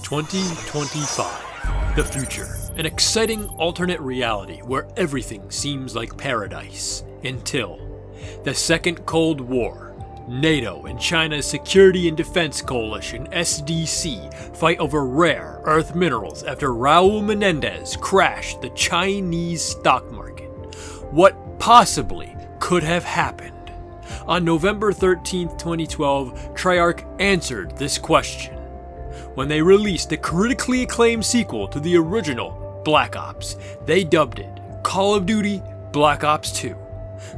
2025. The future. An exciting alternate reality where everything seems like paradise. Until the Second Cold War. NATO and China's Security and Defense Coalition, SDC, fight over rare earth minerals after Raul Menendez crashed the Chinese stock market. What possibly could have happened? On November 13, 2012, Treyarch answered this question when they released the critically acclaimed sequel to the original Black Ops. They dubbed it Call of Duty Black Ops 2.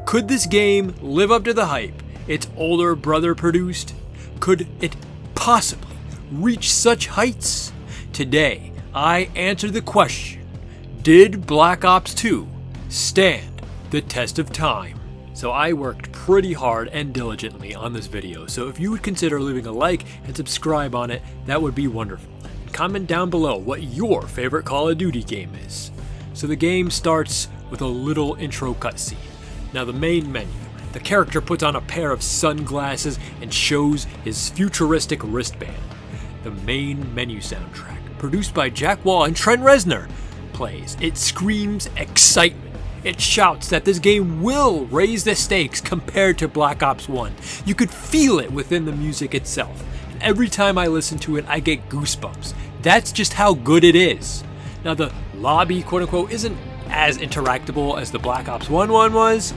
Could this game live up to the hype its older brother produced? Could it possibly reach such heights? Today, I answer the question, did Black Ops 2 stand the test of time? So I worked pretty hard and diligently on this video, so if you would consider leaving a like and subscribe on it, that would be wonderful. Comment down below what your favorite Call of Duty game is. So the game starts with a little intro cutscene. Now the main menu. The character puts on a pair of sunglasses and shows his futuristic wristband. The main menu soundtrack, produced by Jack Wall and Trent Reznor, plays. It screams excitement. It shouts that this game will raise the stakes compared to Black Ops 1. You could feel it within the music itself. And every time I listen to it, I get goosebumps. That's just how good it is. Now the lobby, quote unquote, isn't as interactable as the Black Ops 1 one was,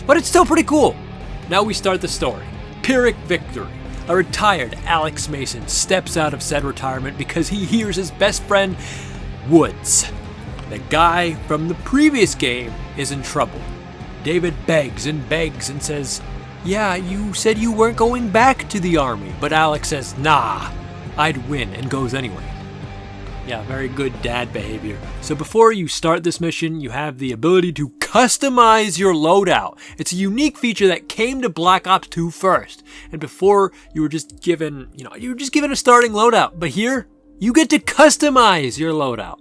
but it's still pretty cool. Now we start the story. Pyrrhic victory. A retired Alex Mason steps out of said retirement because he hears his best friend, Woods, the guy from the previous game, is in trouble. David begs and says, yeah, you said you weren't going back to the army. But Alex says, nah, I'd win, and goes anyway. Yeah, very good dad behavior. So before you start this mission, you have the ability to customize your loadout. It's a unique feature that came to Black Ops 2 first. And before, you were just given a starting loadout. But here, you get to customize your loadout.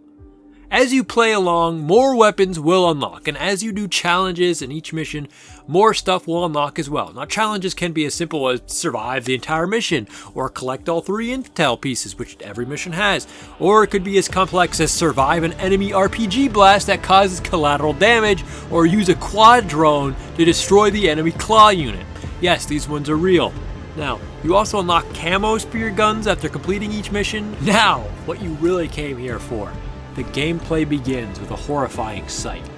As you play along, more weapons will unlock, and as you do challenges in each mission, more stuff will unlock as well. Now, challenges can be as simple as survive the entire mission, or collect all 3 intel pieces, which every mission has, or it could be as complex as survive an enemy RPG blast that causes collateral damage, or use a quad drone to destroy the enemy claw unit. Yes, these ones are real. Now, you also unlock camos for your guns after completing each mission. Now, what you really came here for. The gameplay begins with a horrifying sight.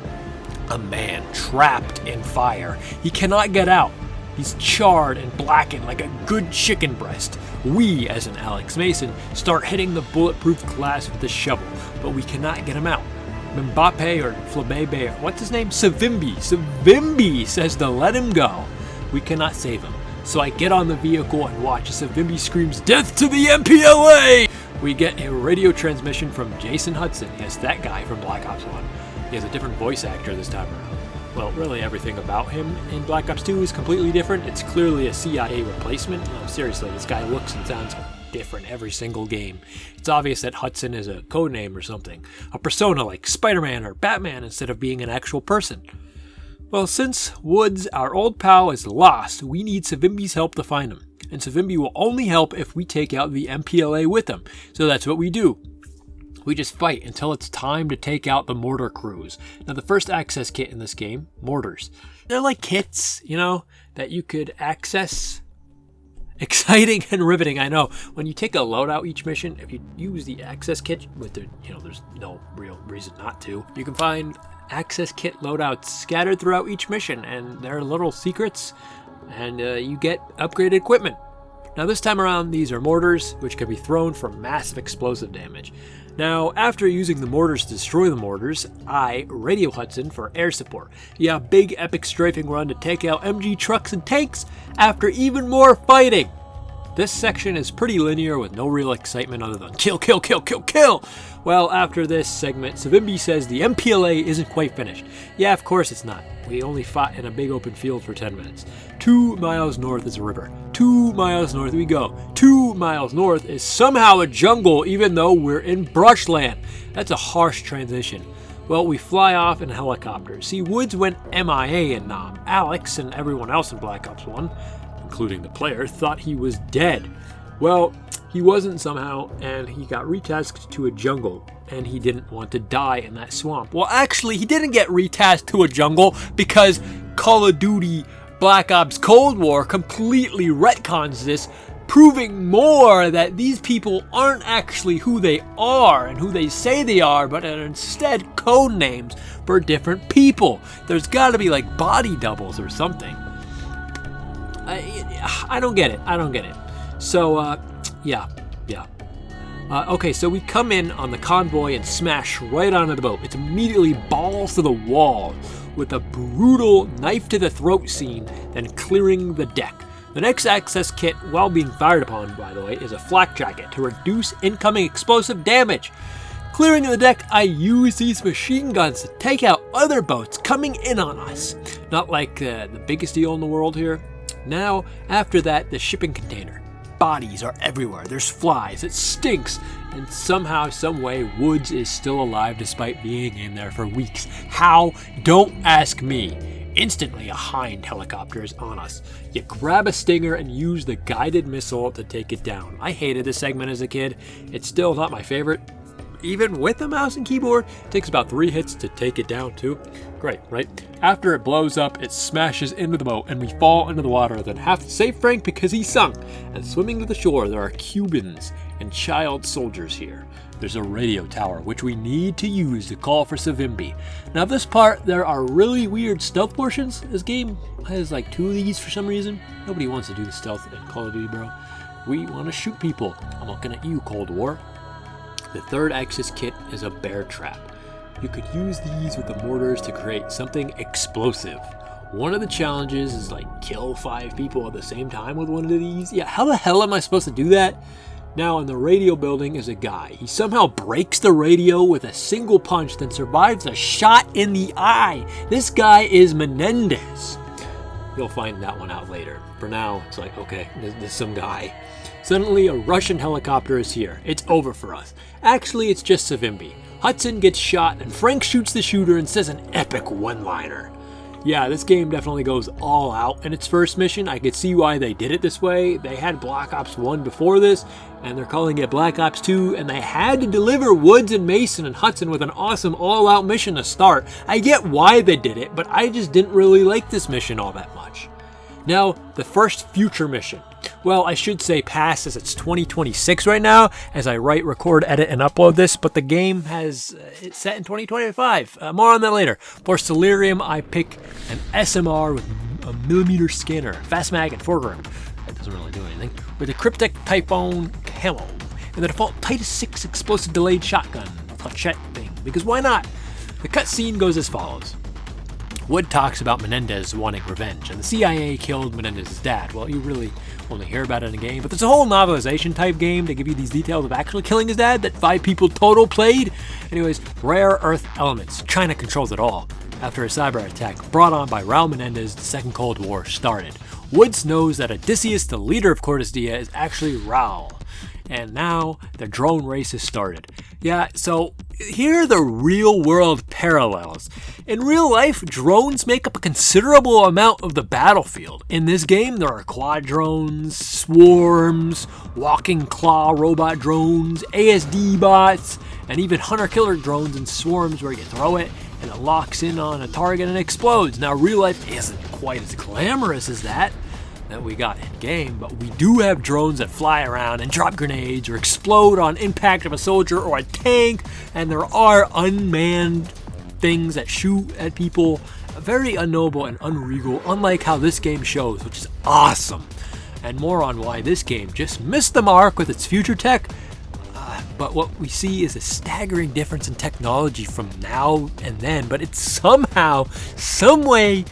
A man trapped in fire. He cannot get out. He's charred and blackened like a good chicken breast. We, as an Alex Mason, start hitting the bulletproof glass with a shovel, but we cannot get him out. Mbappe or Flabebe, or what's his name? Savimbi says to let him go. We cannot save him. So I get on the vehicle and watch as Savimbi screams, "Death to the MPLA!" We get a radio transmission from Jason Hudson. Yes, that guy from Black Ops 1. He has a different voice actor this time around. Well, really everything about him in Black Ops 2 is completely different. It's clearly a CIA replacement. No, seriously, this guy looks and sounds different every single game. It's obvious that Hudson is a codename or something. A persona like Spider-Man or Batman instead of being an actual person. Well, since Woods, our old pal, is lost, we need Savimbi's help to find him. And Savimbi will only help if we take out the MPLA with him. So that's what we do. We just fight until it's time to take out the mortar crews. Now the first access kit in this game, mortars. They're like kits, that you could access. Exciting and riveting, I know. When you take a loadout each mission, if you use the access kit, there's no real reason not to. You can find access kit loadouts scattered throughout each mission, and there are little secrets, and you get upgraded equipment. Now this time around, these are mortars, which can be thrown for massive explosive damage. Now, after using the mortars to destroy the mortars, I radio Hudson for air support. Yeah, big epic strafing run to take out MG trucks and tanks after even more fighting. This section is pretty linear with no real excitement other than kill, kill, kill, kill, kill. Well, after this segment, Savimbi says the MPLA isn't quite finished. Yeah, of course it's not. We only fought in a big open field for 10 minutes. 2 miles north is a river. 2 miles north we go. 2 miles north is somehow a jungle even though we're in brushland. That's a harsh transition. Well, we fly off in a helicopter. See, Woods went MIA in Nam. Alex and everyone else in Black Ops 1, including the player, thought he was dead. Well, he wasn't somehow, and he got retasked to a jungle, and he didn't want to die in that swamp. Well, actually, he didn't get retasked to a jungle because Call of Duty Black Ops Cold War completely retcons this, proving more that these people aren't actually who they are and who they say they are, but are instead code names for different people. There's got to be like body doubles or something. I don't get it. So, yeah. Okay, so we come in on the convoy and smash right onto the boat. It's immediately balls to the wall with a brutal knife to the throat scene, then clearing the deck. The next access kit, while being fired upon, by the way, is a flak jacket to reduce incoming explosive damage. Clearing the deck, I use these machine guns to take out other boats coming in on us. Not like the biggest deal in the world here. Now, after that, the shipping container. Bodies are everywhere. There's flies. It stinks. And somehow, some way, Woods is still alive despite being in there for weeks. How? Don't ask me. Instantly, a Hind helicopter is on us. You grab a Stinger and use the guided missile to take it down. I hated this segment as a kid. It's still not my favorite. Even with a mouse and keyboard, it takes about 3 hits to take it down too. Great, right? After it blows up, it smashes into the boat and we fall into the water, then have to save Frank because he sunk. And swimming to the shore, there are Cubans and child soldiers here. There's a radio tower, which we need to use to call for Savimbi. Now this part, there are really weird stealth portions. This game has like 2 of these for some reason. Nobody wants to do the stealth in Call of Duty, bro. We want to shoot people. I'm looking at you, Cold War. The third access kit is a bear trap. You could use these with the mortars to create something explosive. One of the challenges is like kill 5 people at the same time with one of these. Yeah, how the hell am I supposed to do that? Now in the radio building is a guy. He somehow breaks the radio with a single punch, then survives a shot in the eye. This guy is Menendez. You'll find that one out later. For now, it's like, okay, there's some guy. Suddenly, a Russian helicopter is here. It's over for us. Actually, it's just Savimbi. Hudson gets shot, and Frank shoots the shooter and says an epic one-liner. Yeah, this game definitely goes all out in its first mission. I could see why they did it this way. They had Black Ops 1 before this, and they're calling it Black Ops 2, and they had to deliver Woods and Mason and Hudson with an awesome all-out mission to start. I get why they did it, but I just didn't really like this mission all that much. Now, the first future mission. Well, I should say past, as it's 2026 right now, as I write, record, edit, and upload this, but the game has it's set in 2025. More on that later. For Solarium, I pick an SMR with a millimeter scanner, fast mag, and foreground. That doesn't really do anything. With a Cryptek Typhoon camo, and the default Titus 6 explosive delayed shotgun, flechette thing, because why not? The cutscene goes as follows. Wood talks about Menendez wanting revenge, and the CIA killed Menendez's dad. Well, you really only hear about it in a game, but there's a whole novelization type game to give you these details of actually killing his dad that 5 people total played. Anyways, rare earth elements. China controls it all. After a cyber attack brought on by Raul Menendez, the Second Cold War started. Woods knows that Odysseus, the leader of Cortesdia, is actually Raul. And now the drone race has started. Yeah, so here are the real world parallels. In real life, drones make up a considerable amount of the battlefield. In this game, there are quad drones, swarms, walking claw robot drones, ASD bots, and even hunter-killer drones and swarms where you throw it and it locks in on a target and explodes. Now, real life isn't quite as glamorous as that we got in game, but we do have drones that fly around and drop grenades or explode on impact of a soldier or a tank, and there are unmanned things that shoot at people. Very unknowable and unregal, unlike how this game shows, which is awesome. And more on why this game just missed the mark with its future tech. But what we see is a staggering difference in technology from now and then, but it's somehow, some way,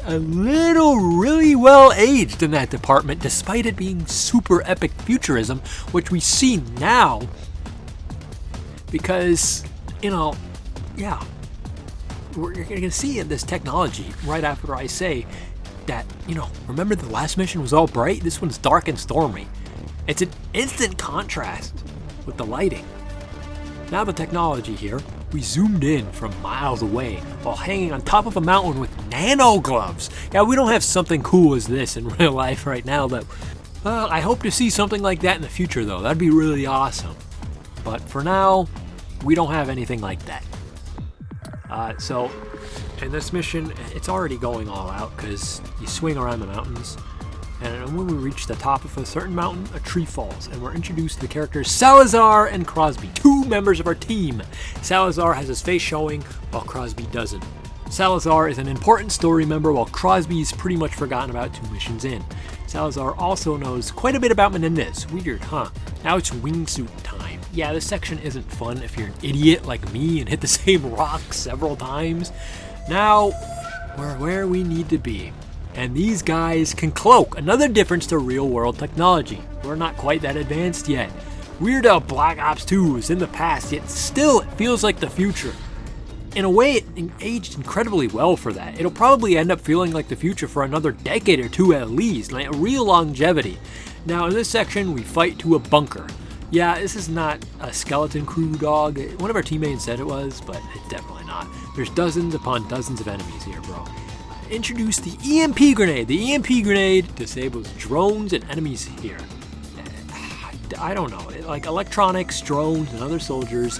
a little really well aged in that department, despite it being super epic futurism, which we see now because, you're going to see this technology right after I say that, remember the last mission was all bright? This one's dark and stormy. It's an instant contrast with the lighting. Now the technology here, we zoomed in from miles away while hanging on top of a mountain with nano gloves. Yeah, we don't have something cool as this in real life right now, though. Well, I hope to see something like that in the future, though. That'd be really awesome. But for now, we don't have anything like that. So, in this mission, it's already going all out because you swing around the mountains. And when we reach the top of a certain mountain, a tree falls, and we're introduced to the characters Salazar and Crosby, 2 members of our team. Salazar has his face showing, while Crosby doesn't. Salazar is an important story member, while Crosby's pretty much forgotten about 2 missions in. Salazar also knows quite a bit about Menendez. Weird, huh? Now it's wingsuit time. Yeah, this section isn't fun if you're an idiot like me and hit the same rock several times. Now, we're where we need to be. And these guys can cloak, another difference to real-world technology. We're not quite that advanced yet. Weird how Black Ops 2 is in the past, yet still it feels like the future. In a way, it aged incredibly well for that. It'll probably end up feeling like the future for another decade or 2 at least, like real longevity. Now in this section, we fight to a bunker. Yeah, this is not a skeleton crew, dog. One of our teammates said it was, but it's definitely not. There's dozens upon dozens of enemies here, bro. Introduce the EMP grenade. The EMP grenade disables drones and enemies here. I don't know, like electronics, drones, and other soldiers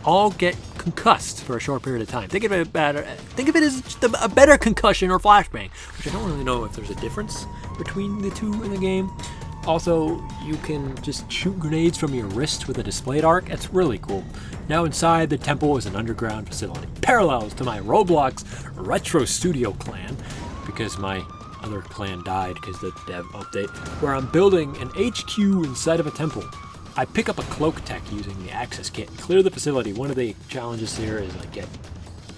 all get concussed for a short period of time. Think of it as just a better concussion or flashbang, which I don't really know if there's a difference between the two in the game. Also, you can just shoot grenades from your wrist with a displayed arc. It's really cool. Now inside, the temple is an underground facility. Parallels to my Roblox Retro Studio clan, because my other clan died because the dev update, where I'm building an HQ inside of a temple. I pick up a cloak tech using the access kit and clear the facility. One of the challenges here is like get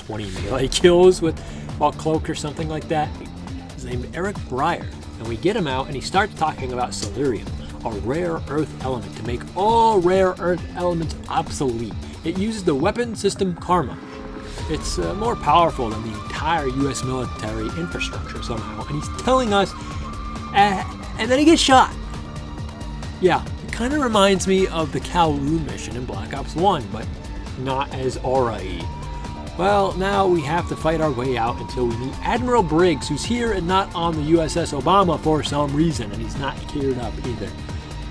20 melee kills while cloaked or something like that. His name is Eric Breyer. And we get him out, and he starts talking about Celerium, a rare earth element to make all rare earth elements obsolete. It uses the weapon system Karma. It's more powerful than the entire US military infrastructure somehow, and he's telling us, and then he gets shot. Yeah, it kind of reminds me of the Kowloon mission in Black Ops 1, but not as aura-y. Well, now we have to fight our way out until we meet Admiral Briggs, who's here and not on the USS Obama for some reason, and he's not geared up either.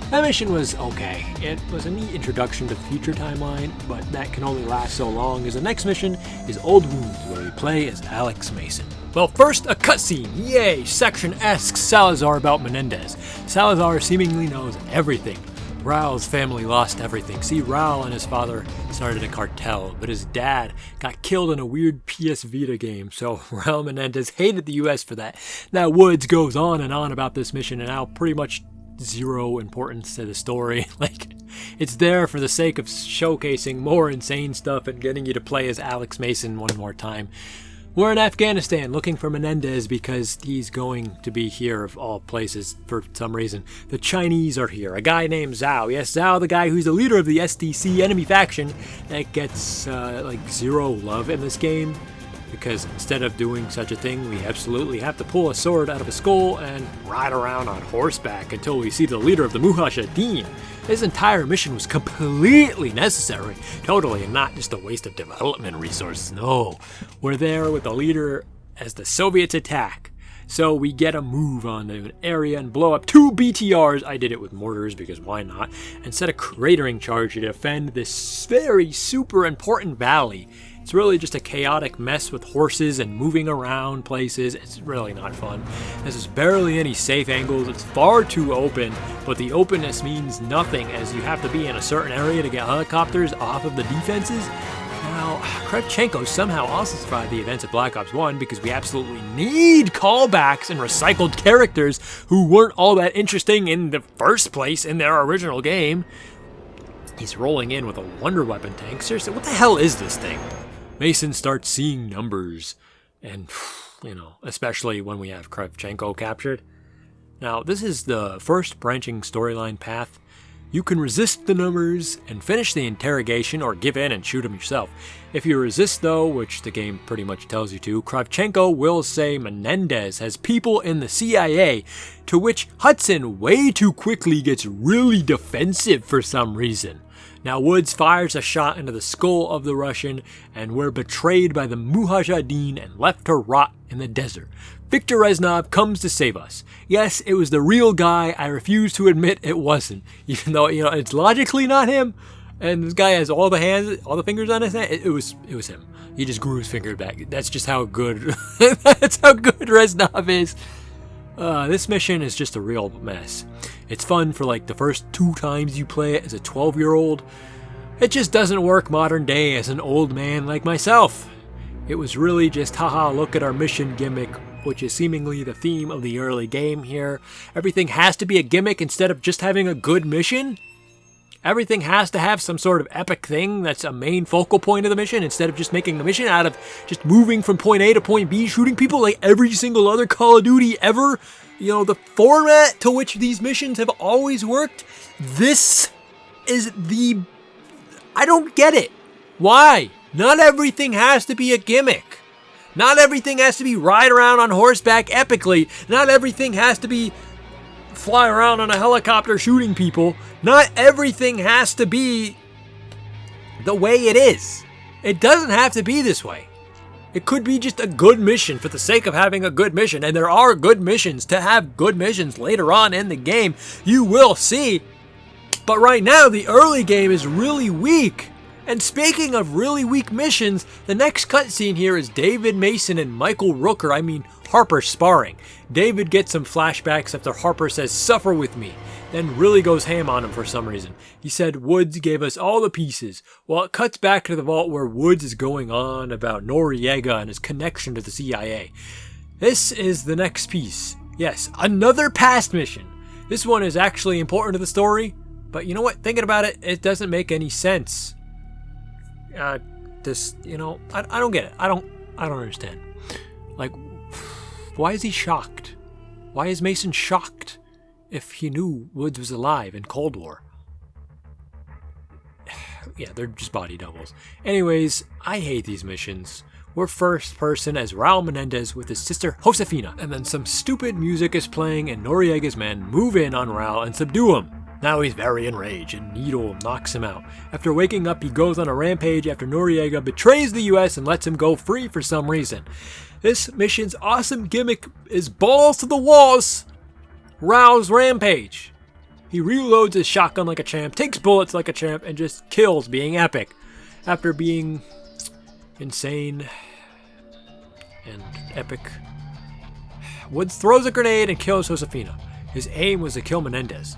That mission was okay. It was a neat introduction to the future timeline, but that can only last so long, as the next mission is Old Wounds, where we play as Alex Mason. Well, first, a cutscene. Yay! Section asks Salazar about Menendez. Salazar seemingly knows everything. Raul's family lost everything. See, Raul and his father started a cartel, but his dad got killed in a weird PS Vita game, so Raul Menendez hated the US for that. Now, Woods goes on and on about this mission and how pretty much zero importance to the story. Like, it's there for the sake of showcasing more insane stuff and getting you to play as Alex Mason one more time. We're in Afghanistan looking for Menendez because he's going to be here of all places for some reason. The Chinese are here. A guy named Zhao. Yes, Zhao, the guy who's the leader of the SDC enemy faction that gets like zero love in this game. Because instead of doing such a thing, we absolutely have to pull a sword out of a skull and ride around on horseback until we see the leader of the Mujahideen. This entire mission was completely necessary, totally, and not just a waste of development resources. No, we're there with the leader as the Soviets attack. So we get a move on an area and blow up 2 BTRs. I did it with mortars because why not? And set a cratering charge to defend this very super important valley. It's really just a chaotic mess with horses and moving around places. It's really not fun. There's barely any safe angles. It's far too open, but the openness means nothing as you have to be in a certain area to get helicopters off of the defenses. Now, Kravchenko somehow also survived the events of Black Ops 1 because we absolutely need callbacks and recycled characters who weren't all that interesting in the first place in their original game. He's rolling in with a wonder weapon tank. Seriously, what the hell is this thing? Mason starts seeing numbers, and, especially when we have Kravchenko captured. Now, this is the first branching storyline path. You can resist the numbers and finish the interrogation or give in and shoot him yourself. If you resist though, which the game pretty much tells you to, Kravchenko will say Menendez has people in the CIA, to which Hudson way too quickly gets really defensive for some reason. Now Woods fires a shot into the skull of the Russian, and we're betrayed by the Mujahideen and left to rot in the desert. Victor Reznov comes to save us. Yes, it was the real guy. I refuse to admit it wasn't. Even though, it's logically not him. And this guy has all the fingers on his hand. It was him. He just grew his finger back. That's just how good, that's how good Reznov is. This mission is just a real mess. It's fun for like the first 2 times you play it as a 12-year-old. It just doesn't work modern day as an old man like myself. It was really just, haha, look at our mission gimmick, which is seemingly the theme of the early game here. Everything has to be a gimmick instead of just having a good mission. Everything has to have some sort of epic thing that's a main focal point of the mission instead of just making the mission out of just moving from point A to point B, shooting people like every single other Call of Duty ever. The format to which these missions have always worked. This is I don't get it. Why? Not everything has to be a gimmick. Not everything has to be ride around on horseback epically. Not everything has to be fly around on a helicopter shooting people. Not everything has to be the way it is. It doesn't have to be this way. It could be just a good mission for the sake of having a good mission. And there are good missions to have good missions later on in the game. You will see. But right now, the early game is really weak. And speaking of really weak missions, the next cutscene here is David Mason and Michael Rooker, Harper, sparring. David gets some flashbacks after Harper says, "Suffer with me," then really goes ham on him for some reason. He said Woods gave us all the pieces. Well, it cuts back to the vault where Woods is going on about Noriega and his connection to the CIA. This is the next piece. Yes, another past mission. This one is actually important to the story, but you know what? Thinking about it, it doesn't make any sense. I don't get it. I don't understand. Why is he shocked? Why is Mason shocked if he knew Woods was alive in Cold War? Yeah, they're just body doubles. Anyways, I hate these missions. We're first person as Raul Menendez with his sister Josefina, and then some stupid music is playing and Noriega's men move in on Raul and subdue him. Now he's very enraged and Needle knocks him out. After waking up, he goes on a rampage after Noriega betrays the US and lets him go free for some reason. This mission's awesome gimmick is balls to the walls. Raul's rampage. He reloads his shotgun like a champ, takes bullets like a champ, and just kills, being epic. After being insane and epic, Woods throws a grenade and kills Josefina. His aim was to kill Menendez.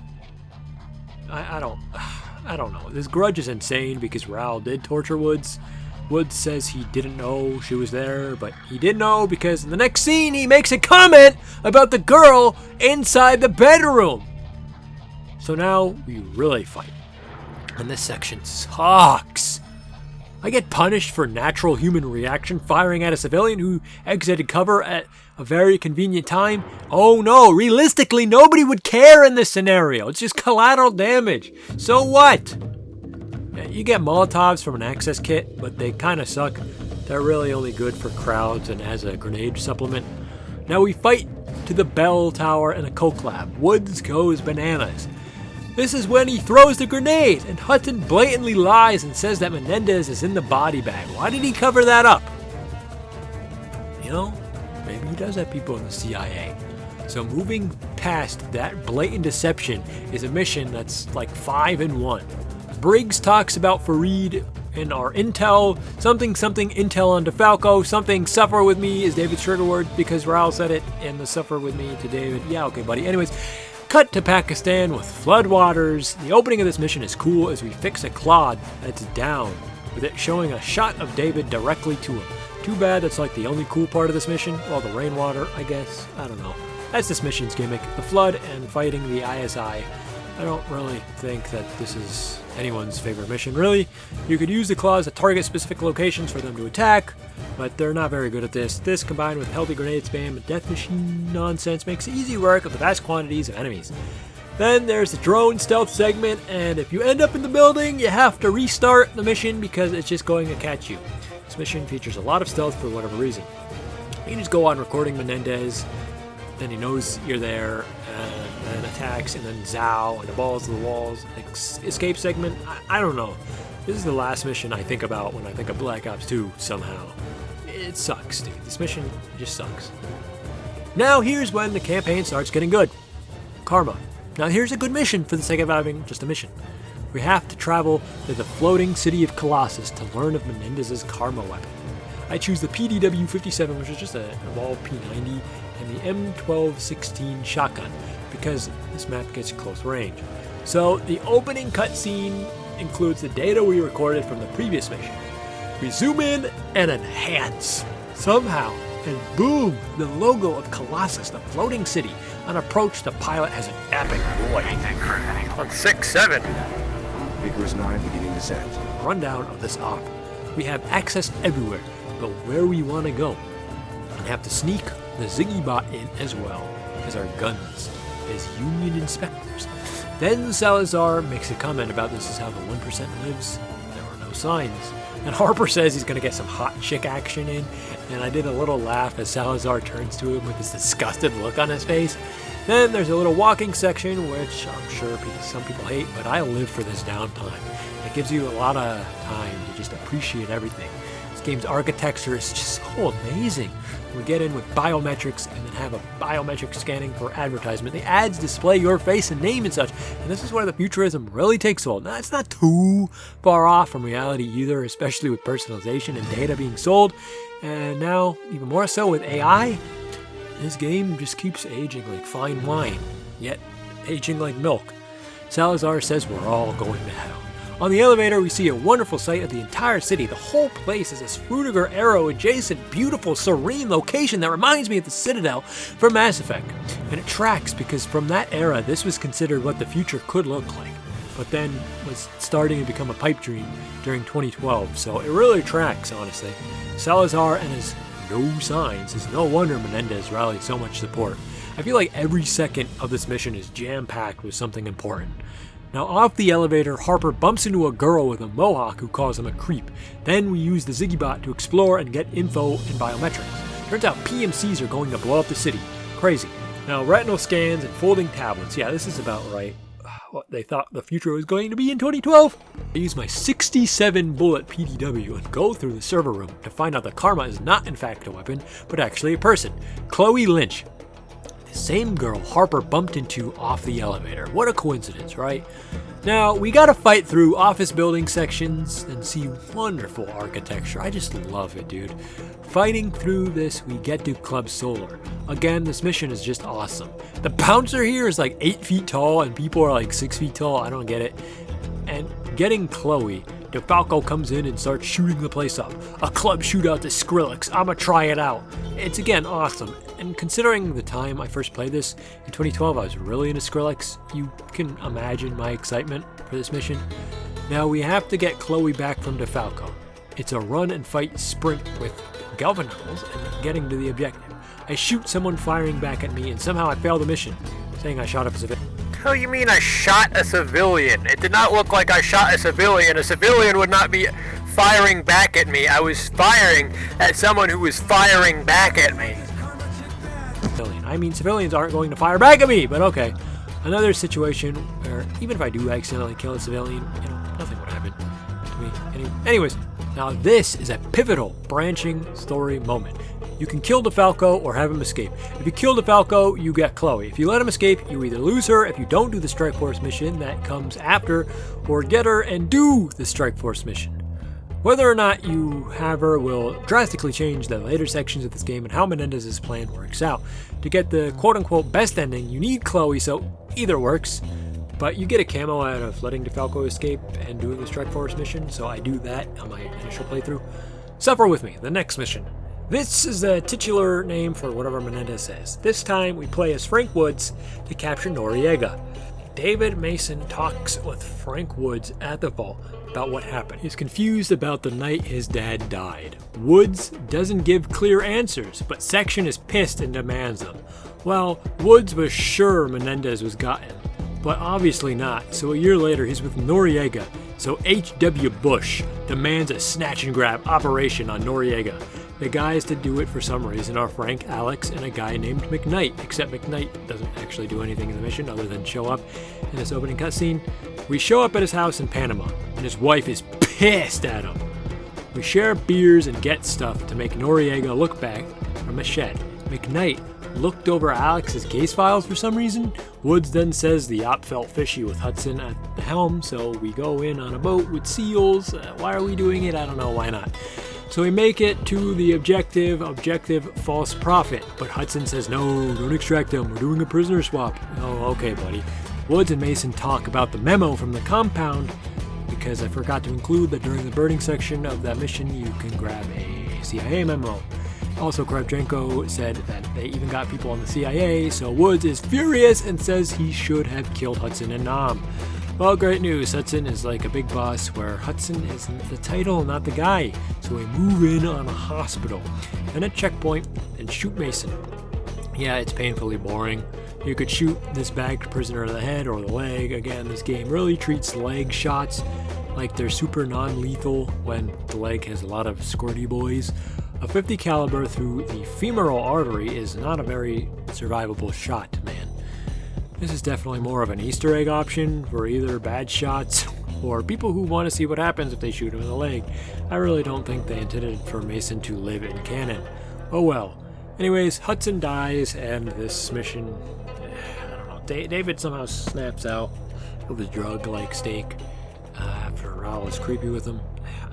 I don't know. This grudge is insane because Raul did torture Woods. Woods says he didn't know she was there, but he did know because in the next scene he makes a comment about the girl inside the bedroom. So now we really fight. And this section sucks. I get punished for natural human reaction firing at a civilian who exited cover at a very convenient time. Oh no, realistically nobody would care in this scenario. It's just collateral damage. So what? You get Molotovs from an access kit, but they kind of suck. They're really only good for crowds and as a grenade supplement. Now we fight to the bell tower and a coke lab. Woods goes bananas. This is when he throws the grenade, and Hutton blatantly lies and says that Menendez is in the body bag. Why did he cover that up? Maybe he does have people in the CIA. So moving past that blatant deception is a mission that's like 5 in 1. Briggs talks about Fareed in our intel, something intel on DeFalco, something suffer with me is David's trigger word because Raul said it in the suffer with me to David. Yeah, okay, buddy. Anyways, cut to Pakistan with floodwaters. The opening of this mission is cool as we fix a clod that's down, with it showing a shot of David directly to him. Too bad that's like the only cool part of this mission. Well, the rainwater, I guess. I don't know. That's this mission's gimmick. The flood and fighting the ISI. I don't really think that this is anyone's favorite mission, really. You could use the claws to target specific locations for them to attack, but they're not very good at this. This, combined with healthy grenade spam and death machine nonsense, makes easy work of the vast quantities of enemies. Then there's the drone stealth segment, and if you end up in the building, you have to restart the mission because it's just going to catch you. This mission features a lot of stealth for whatever reason. You can just go on recording Menendez, then he knows you're there, and attacks, and then zow, and the balls to the walls. Escape segment, I don't know. This is the last mission I think about when I think of Black Ops 2 somehow. It sucks, dude. This mission just sucks. Now here's when the campaign starts getting good. Karma. Now here's a good mission for the sake of having just a mission. We have to travel to the floating city of Colossus to learn of Menendez's Karma weapon. I choose the PDW-57, which is just a evolved P90, and the M1216 shotgun, because this map gets close range. So the opening cutscene includes the data we recorded from the previous mission. We zoom in and enhance. Somehow, and boom, the logo of Colossus, the floating city. On approach, the pilot has an epic voice. On 6-7. Icarus 9 beginning descent. Rundown of this op. We have access everywhere, but where we want to go. And have to sneak the Ziggy bot in as well as our guns, as Union inspectors. Then Salazar makes a comment about this is how the 1% lives. There are no signs. And Harper says he's going to get some hot chick action in, and I did a little laugh as Salazar turns to him with this disgusted look on his face. Then there's a little walking section, which I'm sure some people hate, but I live for this downtime. It gives you a lot of time to just appreciate everything. This game's architecture is just so amazing. We get in with biometrics and then have a biometric scanning for advertisement. The ads display your face and name and such, and this is where the futurism really takes hold. Now, it's not too far off from reality either, especially with personalization and data being sold, and now even more so with AI. This game just keeps aging like fine wine, yet aging like milk. Salazar says we're all going to hell. On the elevator, we see a wonderful sight of the entire city. The whole place is a Fruitiger Arrow adjacent, beautiful, serene location that reminds me of the Citadel from Mass Effect. And it tracks because from that era, this was considered what the future could look like, but then was starting to become a pipe dream during 2012, so it really tracks, honestly. Salazar and his no signs is no wonder Menendez rallied so much support. I feel like every second of this mission is jam-packed with something important. Now off the elevator, Harper bumps into a girl with a mohawk who calls him a creep. Then we use the Ziggy bot to explore and get info and biometrics. Turns out PMCs are going to blow up the city. Crazy. Now retinal scans and folding tablets. Yeah, this is about right. What they thought the future was going to be in 2012. I use my 67 bullet PDW and go through the server room to find out that Karma is not in fact a weapon, but actually a person. Chloe Lynch. Same girl Harper bumped into off the elevator. What a coincidence, right? Now, we gotta fight through office building sections and see wonderful architecture. I just love it, dude. Fighting through this, we get to Club Solar. Again, this mission is just awesome. The bouncer here is like 8 feet tall and people are like 6 feet tall. I don't get it. And getting Chloe, DeFalco comes in and starts shooting the place up. A club shootout to Skrillex. I'ma try it out. It's again awesome. And considering the time I first played this, in 2012 I was really into Skrillex, you can imagine my excitement for this mission. Now we have to get Chloe back from DeFalco. It's a run and fight sprint with galvanicals and getting to the objective. I shoot someone firing back at me and somehow I fail the mission, saying I shot up a civilian. How you mean I shot a civilian? It did not look like I shot a civilian. A civilian would not be firing back at me. I was firing at someone who was firing back at me. I mean, civilians aren't going to fire back at me, but okay. Another situation where even if I do accidentally kill a civilian, nothing would happen to me. Anyways, now this is a pivotal branching story moment. You can kill DeFalco or have him escape. If you kill DeFalco, you get Chloe. If you let him escape, you either lose her if you don't do the Strike Force mission that comes after, or get her and do the Strike Force mission. Whether or not you have her will drastically change the later sections of this game and how Menendez's plan works out. To get the quote-unquote best ending, you need Chloe, so either works. But you get a camo out of letting DeFalco escape and doing the Strike Force mission, so I do that on my initial playthrough. Suffer with me, the next mission. This is the titular name for whatever Menendez says. This time we play as Frank Woods to capture Noriega. David Mason talks with Frank Woods at the vault about what happened. He's confused about the night his dad died. Woods doesn't give clear answers, but Section is pissed and demands them. Well, Woods was sure Menendez was gotten, but obviously not, so a year later he's with Noriega, so H.W. Bush demands a snatch and grab operation on Noriega. The guys to do it for some reason are Frank, Alex, and a guy named McKnight, except McKnight doesn't actually do anything in the mission other than show up in this opening cutscene. We show up at his house in Panama, and his wife is pissed at him. We share beers and get stuff to make Noriega look back from a shed. McKnight looked over Alex's case files for some reason. Woods then says the op felt fishy with Hudson at the helm, so we go in on a boat with SEALs. Why are we doing it? I don't know, why not? So we make it to the objective, false prophet. But Hudson says, no, don't extract them, we're doing a prisoner swap. Oh, okay, buddy. Woods and Mason talk about the memo from the compound, because I forgot to include that during the birding section of that mission, you can grab a CIA memo. Also, Kravchenko said that they even got people on the CIA, so Woods is furious and says he should have killed Hudson and Nam. Well, great news. Hudson is like a big boss where Hudson is the title, not the guy. So we move in on a hospital and a checkpoint and shoot Mason. Yeah, it's painfully boring. You could shoot this bagged prisoner in the head or the leg. Again, this game really treats leg shots like they're super non-lethal when the leg has a lot of squirty boys. A 50 caliber through the femoral artery is not a very survivable shot, man. This is definitely more of an Easter egg option for either bad shots or people who want to see what happens if they shoot him in the leg. I really don't think they intended for Mason to live in canon. Oh well. Anyways, Hudson dies and this mission, I don't know, David somehow snaps out of his drug-like steak after Raul is creepy with him.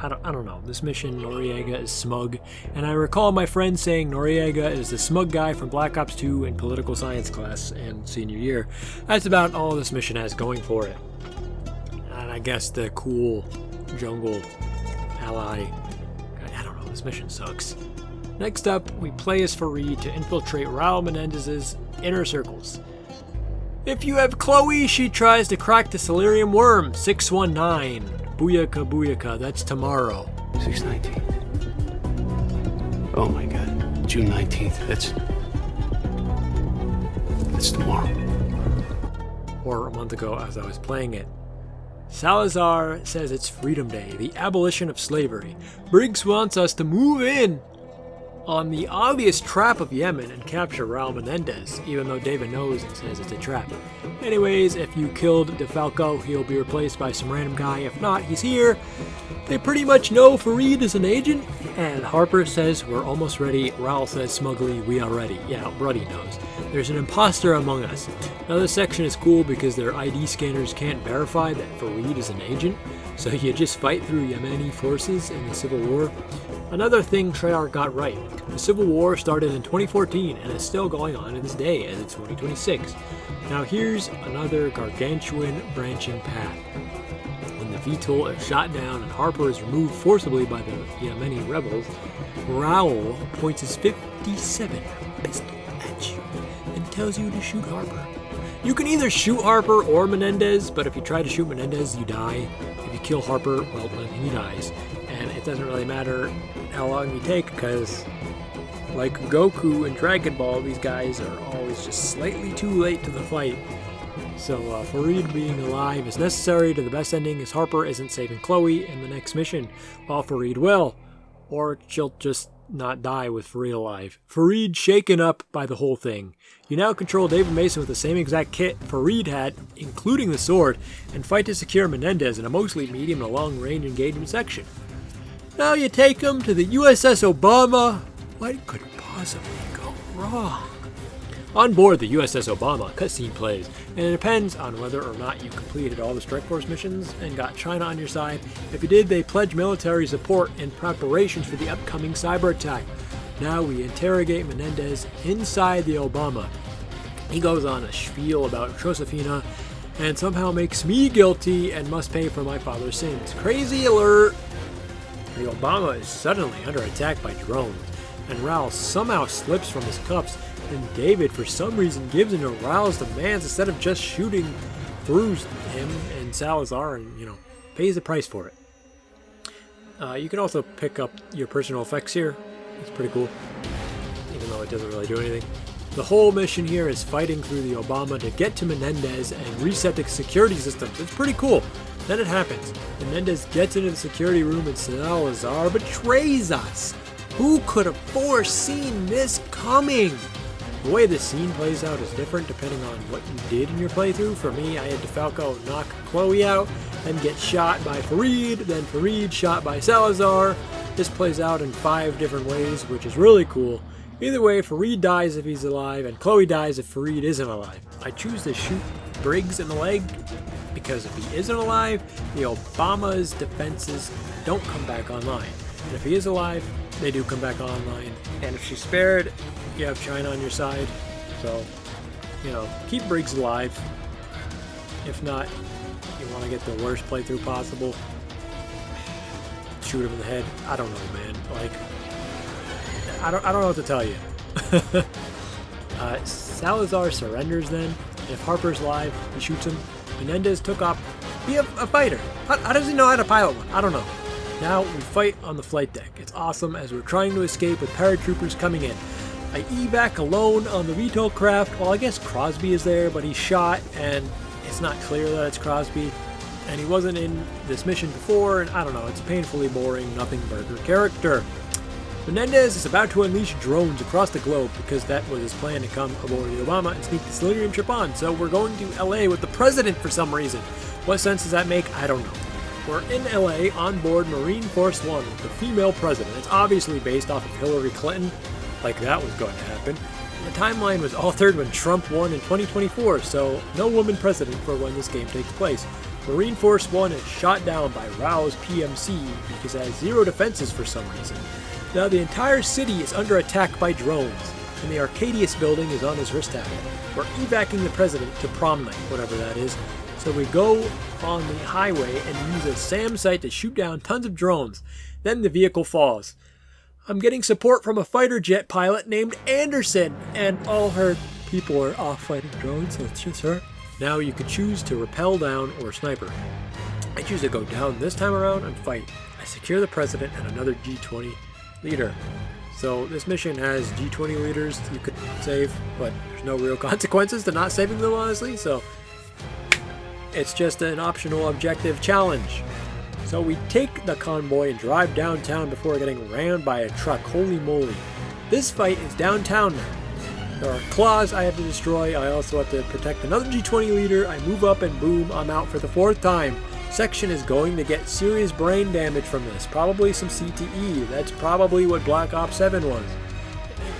I don't know. This mission, Noriega is smug, and I recall my friend saying Noriega is the smug guy from Black Ops 2 in political science class and senior year. That's about all this mission has going for it. And I guess the cool jungle ally, I don't know, this mission sucks. Next up, we play as Fareed to infiltrate Raul Menendez's inner circles. If you have Chloe, she tries to crack the Celerium worm, 619. Booyaka, booyaka, that's tomorrow. 6/19. Oh my god. June 19th. That's tomorrow. Or a month ago as I was playing it. Salazar says it's Freedom Day, the abolition of slavery. Briggs wants us to move in on the obvious trap of Yemen and capture Raul Menendez, even though David knows and says it's a trap. Anyways, if you killed DeFalco, he'll be replaced by some random guy. If not, he's here. They pretty much know Fareed is an agent, and Harper says we're almost ready. Raul says smugly, we are ready. Yeah, Bruddy knows. There's an imposter among us. Now this section is cool because their ID scanners can't verify that Fareed is an agent, so you just fight through Yemeni forces in the Civil War. Another thing Treyarch got right. The Civil War started in 2014 and is still going on to this day as it's 2026. Now here's another gargantuan branching path. When the VTOL is shot down and Harper is removed forcibly by the Yemeni rebels, Raul points his 57 pistol at you and tells you to shoot Harper. You can either shoot Harper or Menendez, but if you try to shoot Menendez, you die. If you kill Harper, well, then he dies. And it doesn't really matter how long you take, because like Goku and Dragon Ball, these guys are always just slightly too late to the fight. So Fareed being alive is necessary to the best ending, as Harper isn't saving Chloe in the next mission, while Fareed will. Or she'll just not die with Fareed alive. Fareed shaken up by the whole thing. You now control David Mason with the same exact kit Fareed had, including the sword, and fight to secure Menendez in a mostly medium to long range engagement section. Now you take him to the USS Obama. What could possibly go wrong? On board the USS Obama, cutscene plays, and it depends on whether or not you completed all the Strike Force missions and got China on your side. If you did, they pledge military support in preparations for the upcoming cyber attack. Now we interrogate Menendez inside the Obama. He goes on a spiel about Josefina and somehow makes me guilty and must pay for my father's sins. Crazy alert! The Obama is suddenly under attack by drones, and Raul somehow slips from his cuffs, and David for some reason gives in to Raul's demands instead of just shooting through him and Salazar and, pays the price for it. You can also pick up your personal effects here. It's pretty cool, even though it doesn't really do anything. The whole mission here is fighting through the Obama to get to Menendez and reset the security systems. It's pretty cool. Then it happens. Menendez gets into the security room and Salazar betrays us. Who could have foreseen this coming? The way the scene plays out is different depending on what you did in your playthrough. For me, I had DeFalco knock Chloe out and get shot by Fareed, then Fareed shot by Salazar. This plays out in 5 different ways, which is really cool. Either way, Fareed dies if he's alive, and Chloe dies if Fareed isn't alive. I choose to shoot Briggs in the leg because if he isn't alive, the Obama's defenses don't come back online. And if he is alive, they do come back online. And if she's spared, you have China on your side. So, keep Briggs alive. If not, you want to get the worst playthrough possible. Shoot him in the head. I don't know, man. I don't know what to tell you. Salazar surrenders then. If Harper's alive, he shoots him. Menendez took off. Be a fighter. How does he know how to pilot one? I don't know. Now we fight on the flight deck. It's awesome as we're trying to escape with paratroopers coming in. I evac alone on the VTOL craft. Well, I guess Crosby is there, but he's shot and it's not clear that it's Crosby. And he wasn't in this mission before, and I don't know, it's a painfully boring, nothing burger character. Menendez is about to unleash drones across the globe because that was his plan to come aboard the Obama and sneak the Silurium ship on. So we're going to LA with the president for some reason. What sense does that make? I don't know. We're in LA on board Marine Force One with the female president. It's obviously based off of Hillary Clinton, like that was going to happen. The timeline was altered when Trump won in 2024, so no woman president for when this game takes place. Marine Force One is shot down by Raul's PMC because it has zero defenses for some reason. Now the entire city is under attack by drones, and the Arcadius building is on his wrist tablet. We're evacuating the president to prom night, whatever that is. So we go on the highway and use a SAM site to shoot down tons of drones. Then the vehicle falls. I'm getting support from a fighter jet pilot named Anderson, and all her people are off fighting drones, so it's just her. Now you can choose to rappel down or sniper. I choose to go down this time around and fight. I secure the president and another G20 leader. So this mission has G20 leaders you could save, but there's no real consequences to not saving them, honestly, so it's just an optional objective challenge. So we take the convoy and drive downtown before getting rammed by a truck. Holy moly. This fight is downtown now. There are claws I have to destroy. I also have to protect another G20 leader. I move up and boom, I'm out for the fourth time. Section is going to get serious brain damage from this. Probably some CTE. That's probably what Black Ops 7 was.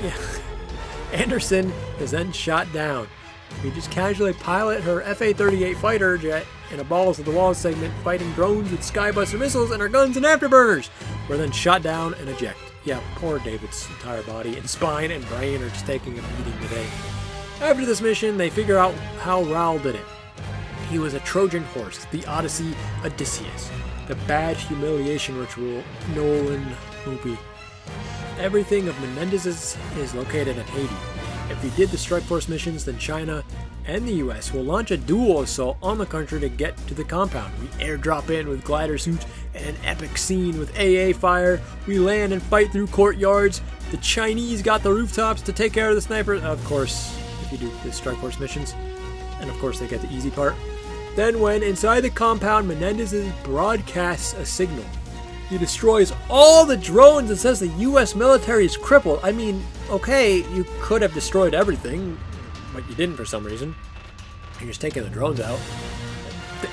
Yeah. Anderson is then shot down. We just casually pilot her FA-38 fighter jet in a balls-to-the-wall segment, fighting drones with Skybuster missiles and our guns and afterburners. We're then shot down and eject. Yeah, poor David's entire body and spine and brain are just taking a beating today. After this mission, they figure out how Raul did it. He was a Trojan horse, the Odyssey Odysseus, the bad humiliation ritual Nolan movie. Everything of Menendez's is located in Haiti. If he did the Strike Force missions, then China and the US will launch a dual assault on the country to get to the compound. We airdrop in with glider suits and an epic scene with AA fire. We land and fight through courtyards. The Chinese got the rooftops to take care of the snipers. Of course, if you do the Strike Force missions. And of course they get the easy part. Then when inside the compound, Menendez broadcasts a signal. He destroys all the drones and says the US military is crippled. I mean, okay, you could have destroyed everything, but you didn't for some reason. You're just taking the drones out.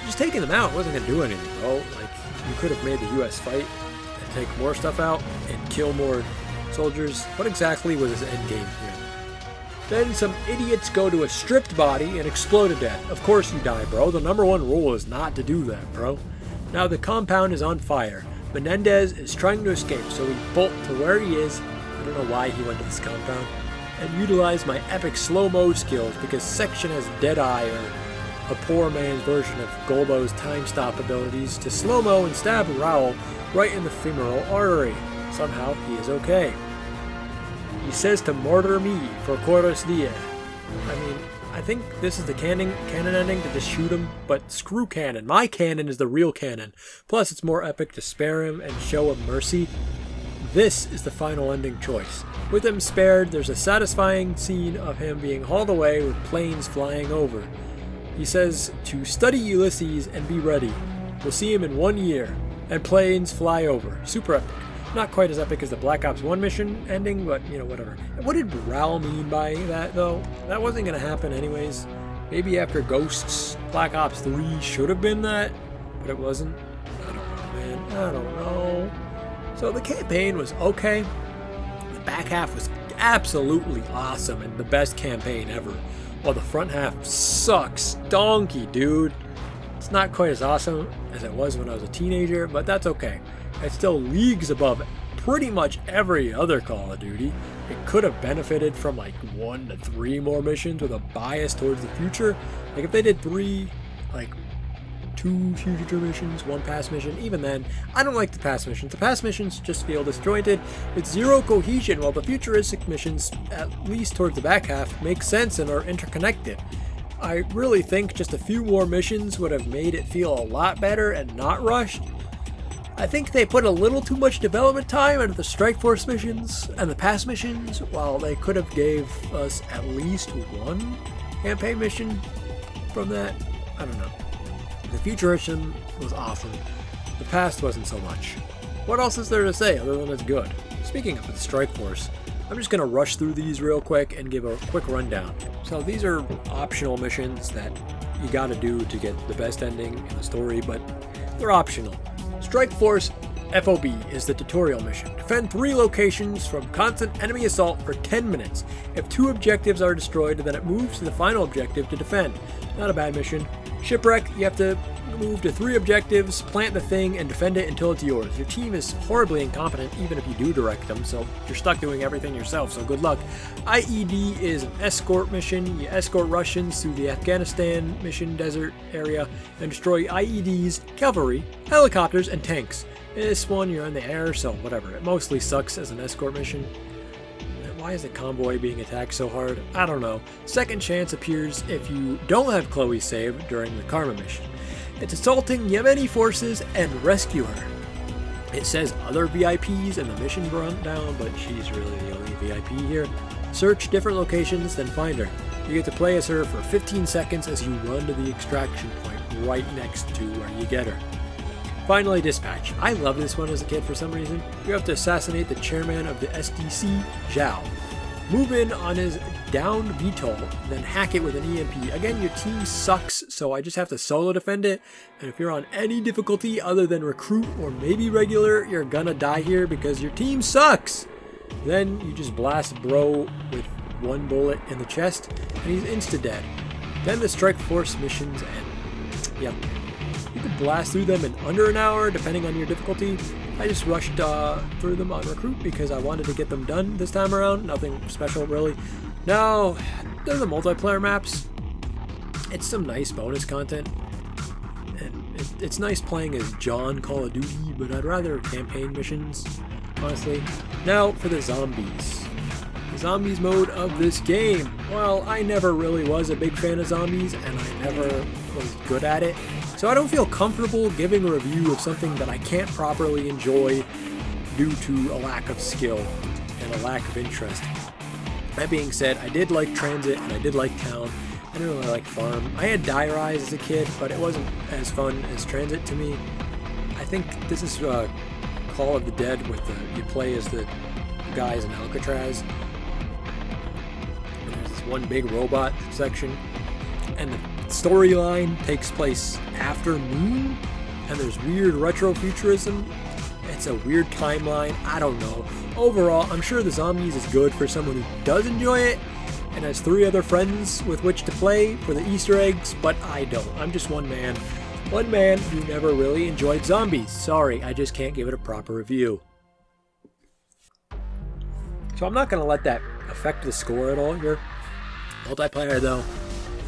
Just taking them out wasn't going to do anything, bro. Like, you could have made the US fight and take more stuff out and kill more soldiers. What exactly was his end game here? Then some idiots go to a stripped body and explode to death. Of course you die, bro. The number one rule is not to do that, bro. Now the compound is on fire. Menendez is trying to escape, so we bolt to where he is. I don't know why he went to this compound. And utilize my epic slow-mo skills because Section has Deadeye, or a poor man's version of Golbo's time stop abilities, to slow-mo and stab Raul right in the femoral artery. Somehow he is okay. He says to murder me for Corus Dia. I mean, I think this is the canon ending to just shoot him, but screw canon. My canon is the real canon. Plus, it's more epic to spare him and show him mercy. This is the final ending choice. With him spared, there's a satisfying scene of him being hauled away with planes flying over. He says to study Ulysses and be ready. We'll see him in 1 year. And planes fly over. Super epic. Not quite as epic as the Black Ops 1 mission ending, but, whatever. What did Raul mean by that, though? That wasn't going to happen anyways. Maybe after Ghosts, Black Ops 3 should have been that, but it wasn't. I don't know, man. I don't know. So the campaign was okay. The back half was absolutely awesome and the best campaign ever, while the front half sucks donkey, dude. It's not quite as awesome as it was when I was a teenager, but that's okay. It's still leagues above pretty much every other Call of Duty. It could have benefited from like 1 to 3 more missions with a bias towards the future. Like if they did 3, like 2 future missions, 1 past mission, even then, I don't like the past missions. The past missions just feel disjointed. It's zero cohesion, while the futuristic missions, at least towards the back half, make sense and are interconnected. I really think just a few more missions would have made it feel a lot better and not rushed. I think they put a little too much development time into the Strike Force missions and the past missions, while they could have gave us at least 1 campaign mission from that. I don't know. The futurism was awesome. The past wasn't so much. What else is there to say other than it's good? Speaking of the Strike Force, I'm just going to rush through these real quick and give a quick rundown. So these are optional missions that you gotta do to get the best ending in the story, but they're optional. Strike Force FOB is the tutorial mission. Defend 3 locations from constant enemy assault for 10 minutes. If 2 objectives are destroyed, then it moves to the final objective to defend. Not a bad mission. Shipwreck, you have to move to 3 objectives, plant the thing, and defend it until it's yours. Your team is horribly incompetent even if you do direct them, so you're stuck doing everything yourself, so good luck. IED is an escort mission. You escort Russians through the Afghanistan mission desert area and destroy IEDs, cavalry, helicopters, and tanks. In this one, you're in the air, so whatever. It mostly sucks as an escort mission. Why is the convoy being attacked so hard? I don't know. Second Chance appears if you don't have Chloe saved during the Karma mission. It's assaulting Yemeni forces and rescue her. It says other VIPs in the mission rundown, but she's really the only VIP here. Search different locations, then find her. You get to play as her for 15 seconds as you run to the extraction point right next to where you get her. Finally, Dispatch. I loved this one as a kid for some reason. You have to assassinate the chairman of the SDC, Zhao. Move in on his downed VTOL, then hack it with an EMP. Again, your team sucks, so I just have to solo defend it. And if you're on any difficulty other than recruit or maybe regular, you're gonna die here because your team sucks. Then you just blast bro with 1 bullet in the chest, and he's insta-dead. Then the Strike Force missions end. Yep. You can blast through them in under an hour, depending on your difficulty. I just rushed through them on Recruit because I wanted to get them done this time around. Nothing special, really. Now, they're the multiplayer maps. It's some nice bonus content. And it's nice playing as John Call of Duty, but I'd rather campaign missions, honestly. Now, for the zombies. The zombies mode of this game. Well, I never really was a big fan of zombies, and I never was good at it. So I don't feel comfortable giving a review of something that I can't properly enjoy due to a lack of skill and a lack of interest. That being said, I did like Transit and I did like Town. I didn't really like Farm. I had Die Rise as a kid, but it wasn't as fun as Transit to me. I think this is Call of the Dead with you play as the guys in Alcatraz. And there's this one big robot section, and the storyline takes place after Moon, and there's weird retro-futurism. It's a weird timeline. I don't know. Overall, I'm sure the Zombies is good for someone who does enjoy it and has 3 other friends with which to play for the Easter eggs, but I don't. I'm just one man. One man who never really enjoyed Zombies. Sorry, I just can't give it a proper review. So I'm not going to let that affect the score at all here. Multiplayer, though.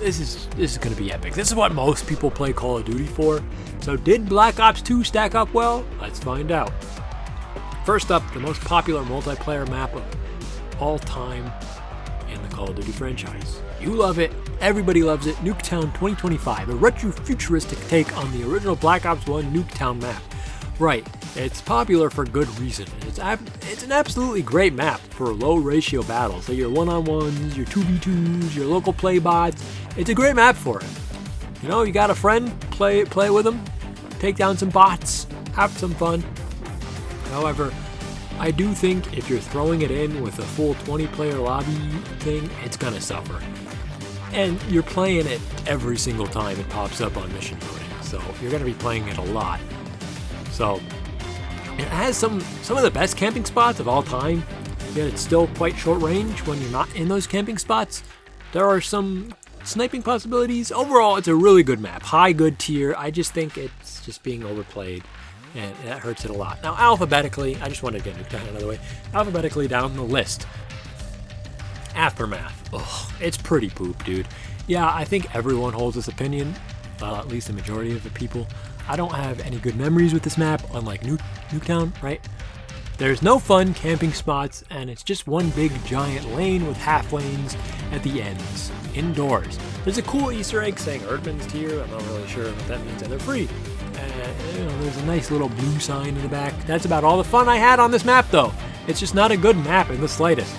This is going to be epic. This is what most people play Call of Duty for. So did Black Ops 2 stack up well? Let's find out. First up, the most popular multiplayer map of all time in the Call of Duty franchise. You love it. Everybody loves it. Nuketown 2025, a retro-futuristic take on the original Black Ops 1 Nuketown map. Right, it's popular for good reason. It's an absolutely great map for low ratio battles. So your one-on-ones, your 2v2s, your local play bots. It's a great map for it. You know, you got a friend, play with them, take down some bots, have some fun. However, I do think if you're throwing it in with a full 20-player lobby thing, it's gonna suffer. And you're playing it every single time it pops up on mission loading, so you're gonna be playing it a lot. So it has some of the best camping spots of all time. yet it's still quite short range when you're not in those camping spots. There are some sniping possibilities. Overall, it's a really good map. High good tier. I just think it's just being overplayed, and that hurts it a lot. Now, alphabetically, I just wanted to get Nuketown another way. Alphabetically down the list. Aftermath. Ugh, it's pretty poop, dude. Yeah, I think everyone holds this opinion. Well, at least the majority of the people. I don't have any good memories with this map, unlike Nuketown, right? There's no fun camping spots, and it's just one big giant lane with half lanes at the ends, indoors. There's a cool Easter egg saying Erdman's tier. I'm not really sure what that means, and they're free. And there's a nice little blue sign in the back. That's about all the fun I had on this map, though. It's just not a good map in the slightest.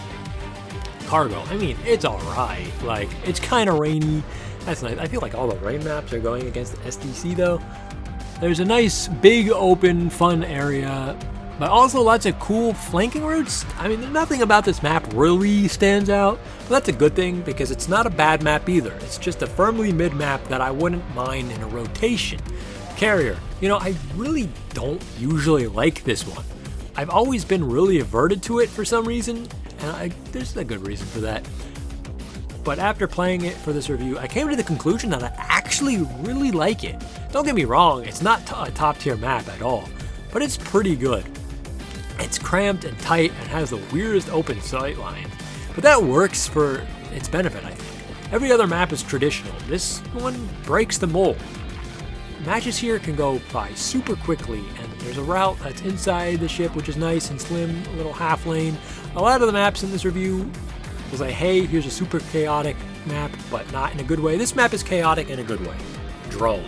Cargo, I mean, it's alright. Like, it's kind of rainy. That's nice. I feel like all the rain maps are going against the SDC, though. There's a nice, big, open, fun area, but also lots of cool flanking routes. I mean, nothing about this map really stands out, but that's a good thing because it's not a bad map either. It's just a firmly mid map that I wouldn't mind in a rotation. Carrier, you know, I really don't usually like this one. I've always been really averted to it for some reason, and there's a good reason for that. But after playing it for this review, I came to the conclusion that I actually really like it. Don't get me wrong, it's not a top tier map at all, but it's pretty good. It's cramped and tight and has the weirdest open sight lines, but that works for its benefit, I think. Every other map is traditional. This one breaks the mold. Matches here can go by super quickly, and there's a route that's inside the ship, which is nice and slim, a little half lane. A lot of the maps in this review was like, hey, here's a super chaotic map, but not in a good way. This map is chaotic in a good way. Drone.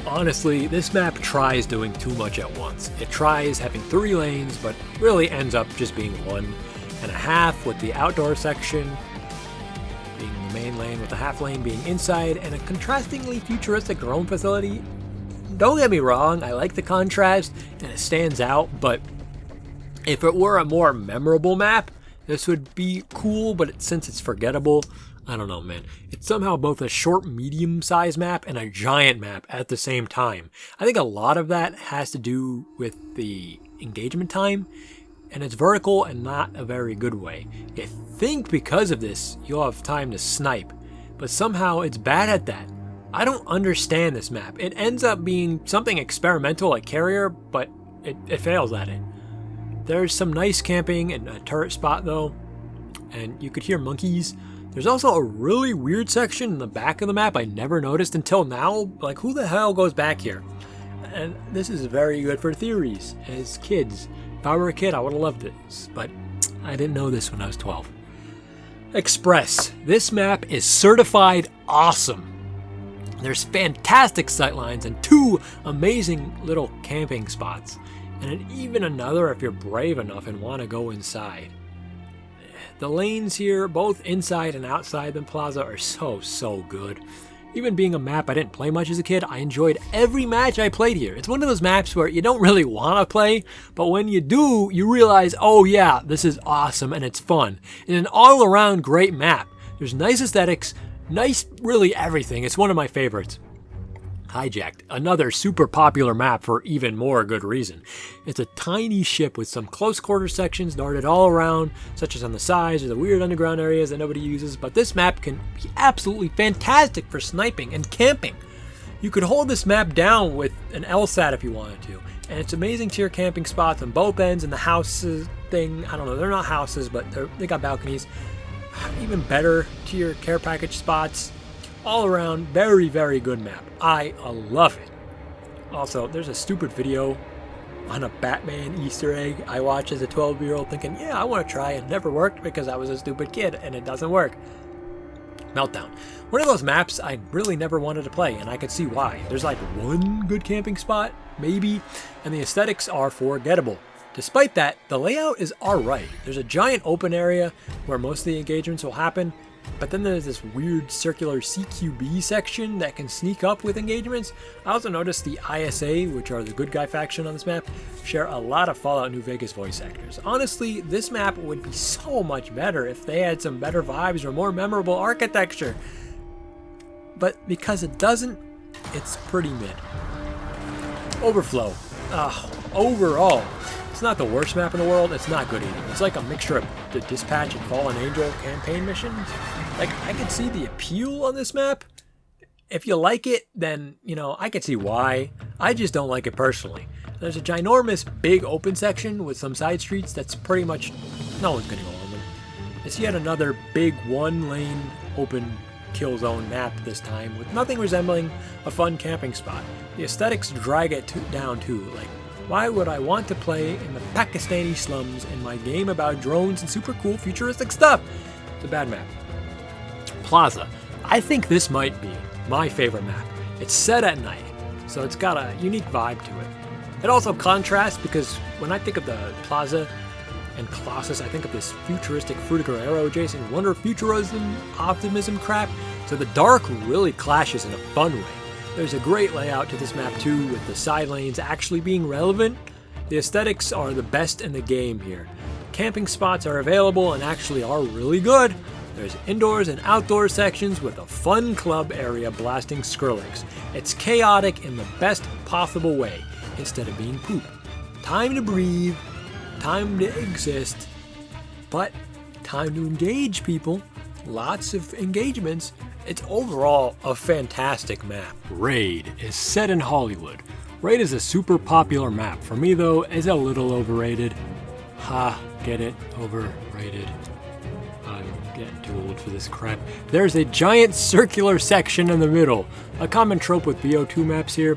Honestly, this map tries doing too much at once. It tries having 3 lanes, but really ends up just being 1.5, with the outdoor section being the main lane, with the half lane being inside, and a contrastingly futuristic drone facility. Don't get me wrong, I like the contrast, and it stands out, but if it were a more memorable map, this would be cool, but since it's forgettable, I don't know, man. It's somehow both a short, medium-sized map and a giant map at the same time. I think a lot of that has to do with the engagement time, and it's vertical and not a very good way. You think because of this, you'll have time to snipe, but somehow it's bad at that. I don't understand this map. It ends up being something experimental like Carrier, but it fails at it. There's some nice camping and a turret spot though, and you could hear monkeys. There's also a really weird section in the back of the map I never noticed until now. Like, who the hell goes back here? And this is very good for theories as kids. If I were a kid, I would have loved this, but I didn't know this when I was 12. Express. This map is certified awesome. There's fantastic sightlines and 2 amazing little camping spots, and even another if you're brave enough and want to go inside. The lanes here, both inside and outside the plaza, are so good. Even being a map I didn't play much as a kid, I enjoyed every match I played here. It's one of those maps where you don't really want to play, but when you do, you realize, oh yeah, this is awesome and it's fun. And an all-around great map. There's nice aesthetics, nice really everything. It's one of my favorites. Hijacked, another super popular map for even more good reason. It's a tiny ship with some close quarter sections darted all around, such as on the sides or the weird underground areas that nobody uses, but this map can be absolutely fantastic for sniping and camping. You could hold this map down with an LSAT if you wanted to, and it's amazing tier camping spots on both ends, and the houses thing, I don't know, they're not houses, but they got balconies. Even better tier care package spots. All around, very, very good map. I love it. Also, there's a stupid video on a Batman Easter egg I watched as a 12-year-old thinking, yeah, I want to try. It never worked because I was a stupid kid, and it doesn't work. Meltdown. One of those maps I really never wanted to play, and I could see why. There's like 1 good camping spot, maybe, and the aesthetics are forgettable. Despite that, the layout is alright. There's a giant open area where most of the engagements will happen, but then there's this weird circular CQB section that can sneak up with engagements. I also noticed the ISA, which are the good guy faction on this map, share a lot of Fallout New Vegas voice actors. Honestly, this map would be so much better if they had some better vibes or more memorable architecture. But because it doesn't, it's pretty mid. Overflow. Overall, It's not the worst map in the world. It's not good either. It's like a mixture of the Dispatch and Fallen Angel campaign missions. Like, I could see the appeal on this map. If you like it, then, you know, I could see why. I just don't like it personally. There's a ginormous big open section with some side streets that's pretty much no one's gonna go on them. It's yet another big one-lane open kill zone map this time with nothing resembling a fun camping spot. The aesthetics drag it down too. Like, why would I want to play in the Pakistani slums in my game about drones and super cool futuristic stuff? It's a bad map. Plaza. I think this might be my favorite map. It's set at night, so it's got a unique vibe to it. It also contrasts because when I think of the Plaza and Colossus, I think of this futuristic Fruitiger Arrow adjacent Wonder Futurism optimism crap. So the dark really clashes in a fun way. There's a great layout to this map too, with the side lanes actually being relevant. The aesthetics are the best in the game here. Camping spots are available and actually are really good. There's indoors and outdoor sections with a fun club area blasting Skrillex. It's chaotic in the best possible way, instead of being poop. Time to breathe, time to exist, but time to engage people. Lots of engagements. It's overall a fantastic map. Raid is set in Hollywood. Raid is a super popular map. For me though, it's a little overrated. Ha, get it? Overrated. I'm getting too old for this crap. There's a giant circular section in the middle. A common trope with BO2 maps here.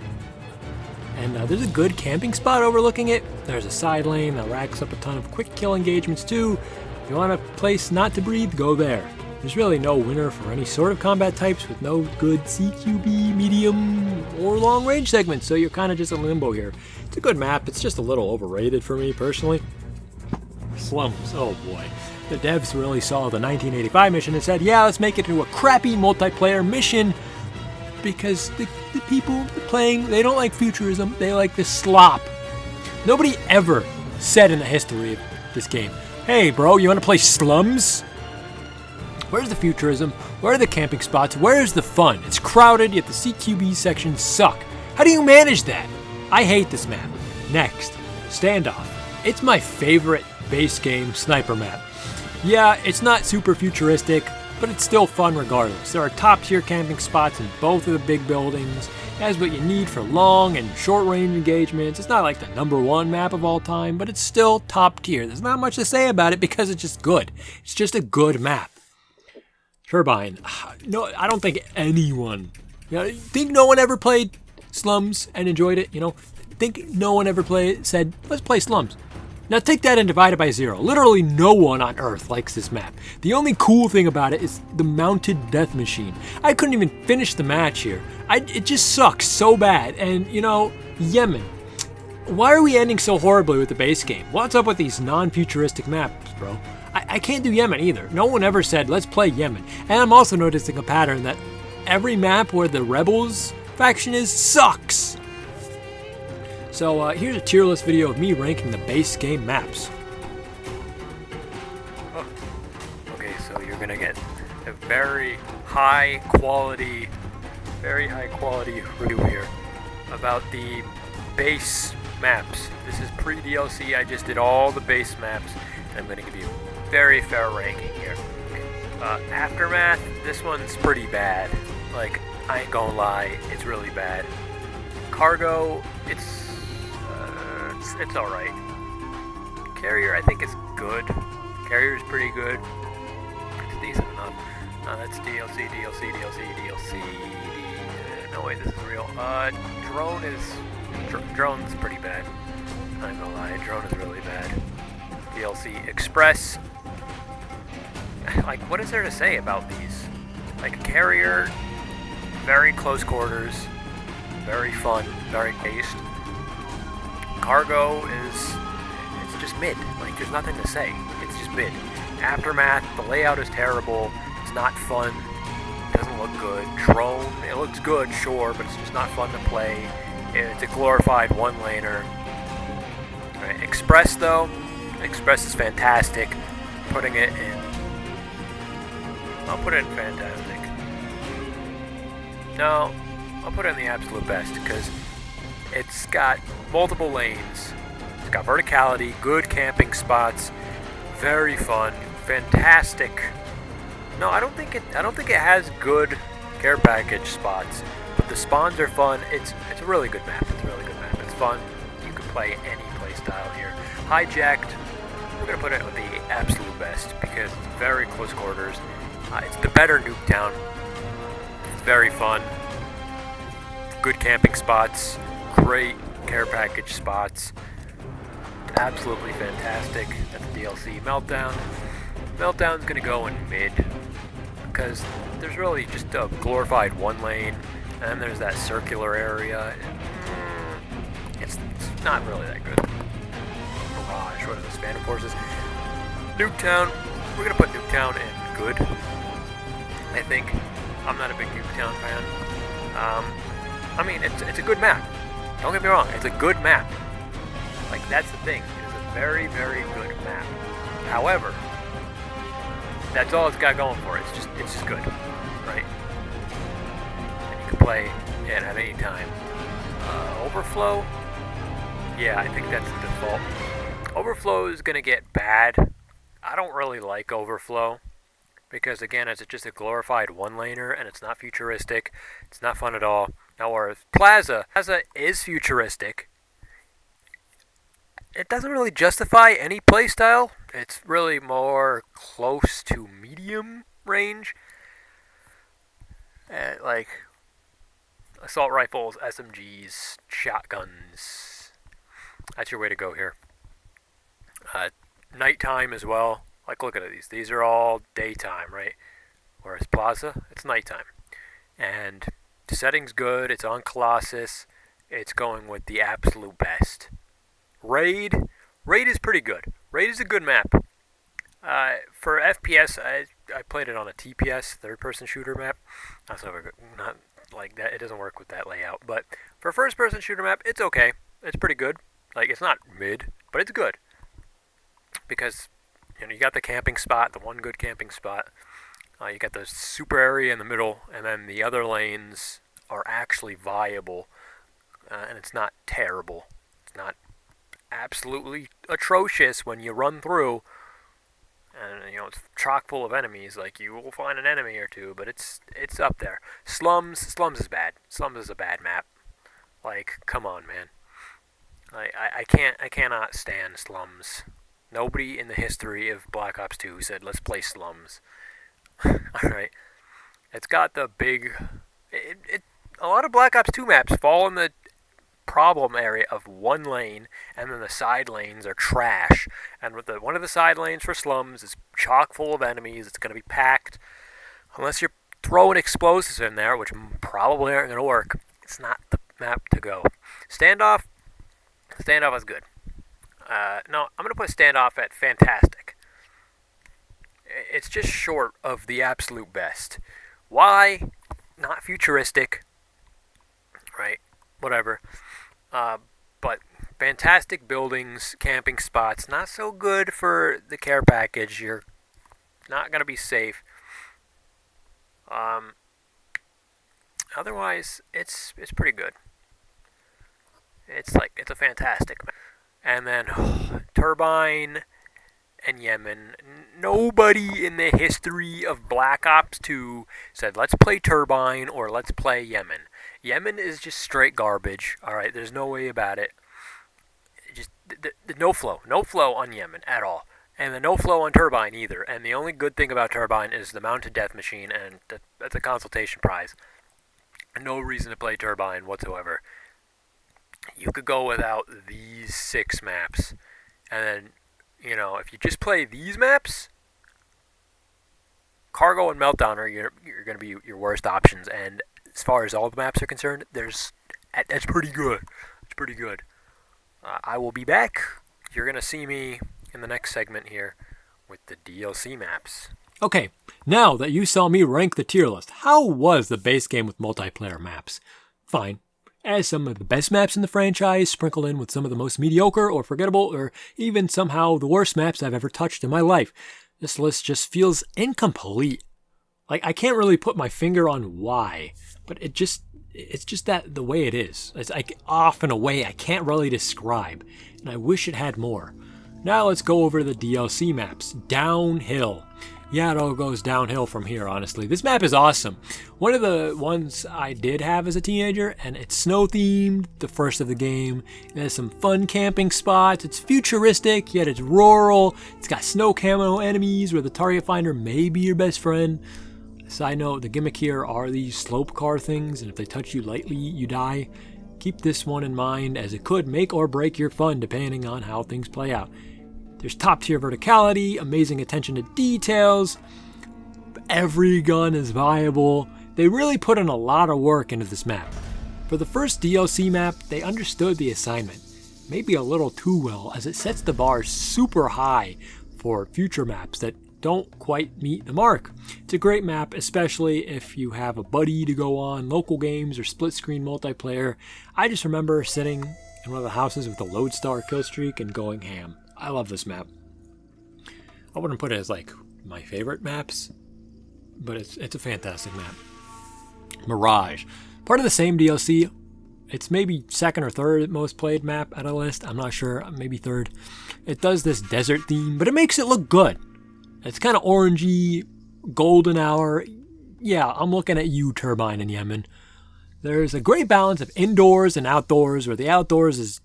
And there's a good camping spot overlooking it. There's a side lane that racks up a ton of quick kill engagements too. If you want a place not to breathe, go there. There's really no winner for any sort of combat types with no good CQB, medium, or long range segments, so you're kind of just in limbo here. It's a good map, it's just a little overrated for me personally. Slums, oh boy. The devs really saw the 1985 mission and said, yeah, let's make it into a crappy multiplayer mission because the people playing, they don't like futurism, they like this slop. Nobody ever said in the history of this game, hey bro, you want to play slums? Where's the futurism? Where are the camping spots? Where's the fun? It's crowded, yet the CQB sections suck. How do you manage that? I hate this map. Next, Standoff. It's my favorite base game sniper map. Yeah, it's not super futuristic, but it's still fun regardless. There are top tier camping spots in both of the big buildings. It has what you need for long and short range engagements. It's not like the #1 map of all time, but it's still top tier. There's not much to say about it because it's just good. It's just a good map. Turbine. No, I don't think anyone, think no one ever played Slums and enjoyed it, think no one ever said, let's play Slums. Now take that and divide it by 0. Literally no one on Earth likes this map. The only cool thing about it is the mounted death machine. I couldn't even finish the match here. It just sucks so bad. And, Yemen. Why are we ending so horribly with the base game? What's up with these non-futuristic maps, bro? I can't do Yemen either. No one ever said, let's play Yemen. And I'm also noticing a pattern that every map where the Rebels faction is sucks. So here's a tier list video of me ranking the base game maps. Okay, so you're gonna get a very high quality review here about the base maps. This is pre-DLC. I just did all the base maps, and I'm gonna give you a very fair ranking here. Aftermath, this one's pretty bad. Like, I ain't gonna lie, it's really bad. Cargo, it's alright. Carrier, I think is good. Carrier's pretty good. It's decent enough. That's DLC. No way, this is real. Drone's pretty bad. I'm not gonna lie, drone is really bad. DLC Express. Like, what is there to say about these? Like, Carrier, very close quarters, very fun, very paced. Cargo it's just mid. Like, there's nothing to say. It's just mid. Aftermath, the layout is terrible. It's not fun. It doesn't look good. Drone, it looks good, sure, but it's just not fun to play. It's a glorified one-laner. Right. Express, though. Express is fantastic. Putting it in... I'll put it in fantastic. No, I'll put it in the absolute best, because it's got multiple lanes, It's got verticality, good camping spots, very fun, fantastic. No, I don't think it has good care package spots, but the spawns are fun. It's a really good map. It's fun. You can play any play style here. Hijacked, we're gonna put it with the absolute best because it's very close quarters. It's the better Nuketown. It's very fun. Good camping spots, great care package spots. Absolutely fantastic. That's DLC. Meltdown. Meltdown's gonna go in mid because there's really just a glorified one lane, and then there's that circular area. It's not really that good. Mirage, what are those Phantom Forces? Nuketown. We're gonna put Nuketown in good. I think. I'm not a big Nuketown fan. I mean, it's a good map. Don't get me wrong. It's a good map. Like, that's the thing. It is a very, very good map. However, that's all it's got going for it. It's just good, right? And you can play it at any time. Overflow? Yeah, I think that's the default. Overflow is gonna get bad. I don't really like Overflow because, again, it's just a glorified one-laner and it's not futuristic. It's not fun at all. Now, whereas Plaza is futuristic. It doesn't really justify any playstyle. It's really more close to medium range. Like assault rifles, SMGs, shotguns. That's your way to go here. Nighttime as well. Like, look at these. These are all daytime, right? Whereas Plaza, it's nighttime. And the setting's good. It's on Colossus. It's going with the absolute best. Raid is pretty good. Raid is a good map. For FPS, I played it on a TPS, third-person shooter map. Not like that. It doesn't work with that layout. But for a first-person shooter map, it's okay. It's pretty good. Like, it's not mid, but it's good. Because, you got the camping spot, the one good camping spot. You got the super area in the middle, and then the other lanes are actually viable. And it's not terrible. It's not absolutely atrocious when you run through. And, it's chock full of enemies. Like, you will find an enemy or two, but it's up there. Slums is bad. Slums is a bad map. Like, come on, man. I cannot stand Slums. Nobody in the history of Black Ops 2 said, let's play Slums. Alright. It's got the big... a lot of Black Ops 2 maps fall in the problem area of one lane, and then the side lanes are trash. And with one of the side lanes for Slums is chock full of enemies. It's going to be packed. Unless you're throwing explosives in there, which probably aren't going to work, it's not the map to go. Standoff is good. No, I'm going to put Standoff at fantastic. It's just short of the absolute best. Why? Not futuristic. Right? Whatever. But fantastic buildings, camping spots. Not so good for the care package. You're not going to be safe. Otherwise, it's pretty good. It's a fantastic map. And then Turbine and Yemen. Nobody in the history of Black Ops 2 said, let's play Turbine or let's play Yemen. Yemen is just straight garbage. Alright, there's no way about it. Just no flow on Yemen at all. And the no flow on Turbine either. And the only good thing about Turbine is the mounted death machine, and that's a consultation prize. No reason to play Turbine whatsoever. You could go without these 6 maps. And then, if you just play these maps, Cargo and Meltdown are you're going to be your worst options. And as far as all the maps are concerned, that's pretty good. It's pretty good. I will be back. You're going to see me in the next segment here with the DLC maps. Okay, now that you saw me rank the tier list, how was the base game with multiplayer maps? Fine. As some of the best maps in the franchise, sprinkled in with some of the most mediocre or forgettable or even somehow the worst maps I've ever touched in my life. This list just feels incomplete. Like, I can't really put my finger on why, but it it's just that the way it is. It's like off in a way I can't really describe, and I wish it had more. Now let's go over the DLC maps. Downhill. Yeah, it all goes downhill from here, honestly. This map is awesome. One of the ones I did have as a teenager, and it's snow-themed, the first of the game. It has some fun camping spots. It's futuristic, yet it's rural. It's got snow camo enemies where the target finder may be your best friend. Side note, the gimmick here are these slope car things, and if they touch you lightly, you die. Keep this one in mind, as it could make or break your fun depending on how things play out. There's top tier verticality, amazing attention to details, every gun is viable. They really put in a lot of work into this map. For the first DLC map, they understood the assignment, maybe a little too well, as it sets the bar super high for future maps that don't quite meet the mark. It's a great map, especially if you have a buddy to go on local games or split screen multiplayer. I just remember sitting in one of the houses with a Lodestar kill streak and going ham. I love this map. I wouldn't put it as like my favorite maps, but it's a fantastic map. Mirage. Part of the same DLC. It's maybe second or third most played map at a list. I'm not sure. Maybe third. It does this desert theme, but it makes it look good. It's kind of orangey, golden hour. Yeah, I'm looking at you, Turbine in Yemen. There's a great balance of indoors and outdoors, where the outdoors is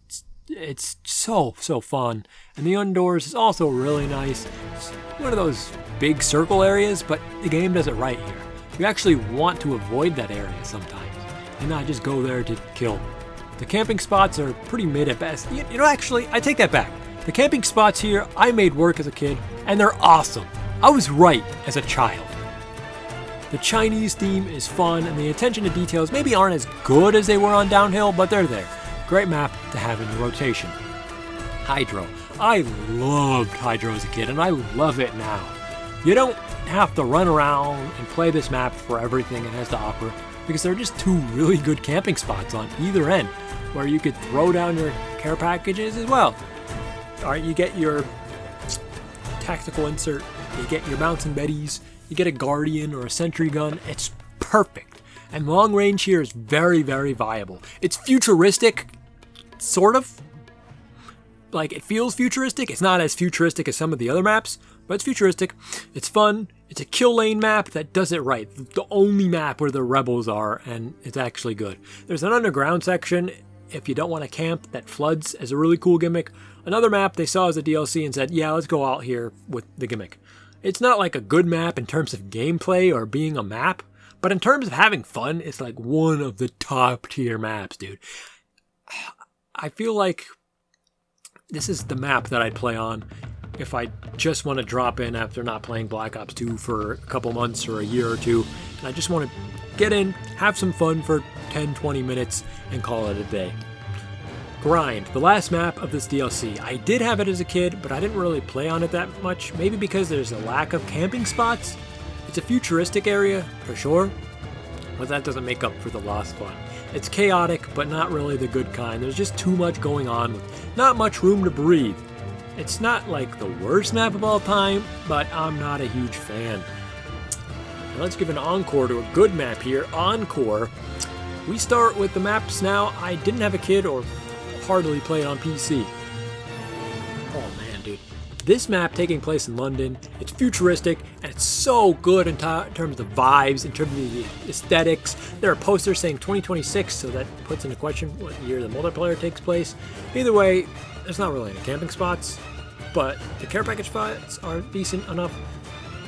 it's so fun, and the indoors is also really nice. It's one of those big circle areas, but the game does it right here. You actually want to avoid that area sometimes and not just go there to kill. The camping spots are pretty mid at best. You know, actually, I take that back. The camping spots here I made work as a kid, and they're awesome. I was right as a child. The Chinese theme is fun, and the attention to details maybe aren't as good as they were on Downhill, but they're there. Great map to have in your rotation. Hydro. I loved Hydro as a kid, and I love it now. You don't have to run around and play this map for everything it has to offer, because there are just two really good camping spots on either end, where you could throw down your care packages as well. Alright, you get your tactical insert, you get your bouncing betties, you get a Guardian or a Sentry gun. It's perfect. And long range here is very viable. It's futuristic, sort of. Like, it feels futuristic. It's not as futuristic as some of the other maps, but it's futuristic. It's fun. It's a kill lane map that does it right. The only map where the rebels are, and it's actually good. There's an underground section, if you don't want to camp, that floods as a really cool gimmick. Another map they saw as a DLC and said, yeah, let's go out here with the gimmick. It's not like a good map in terms of gameplay or being a map, but in terms of having fun, it's like one of the top tier maps, dude. I feel like this is the map that I'd play on if I just want to drop in after not playing Black Ops 2 for a couple months or a year or two, and I just want to get in, have some fun for 10-20 minutes, and call it a day. Grind, the last map of this DLC. I did have it as a kid, but I didn't really play on it that much, maybe because there's a lack of camping spots. It's a futuristic area, for sure, but that doesn't make up for the lost fun. It's chaotic, but not really the good kind. There's just too much going on with not much room to breathe. It's not like the worst map of all time, but I'm not a huge fan. Now let's give an encore to a good map here. Encore. We start with the maps now. I didn't have a kid or hardly play it on PC. Oh man, dude. This map taking place in London, it's futuristic, and it's so good in terms of the vibes, in terms of the aesthetics. There are posters saying 2026, so that puts into question what year the multiplayer takes place. Either way, there's not really any camping spots, but the care package spots are decent enough.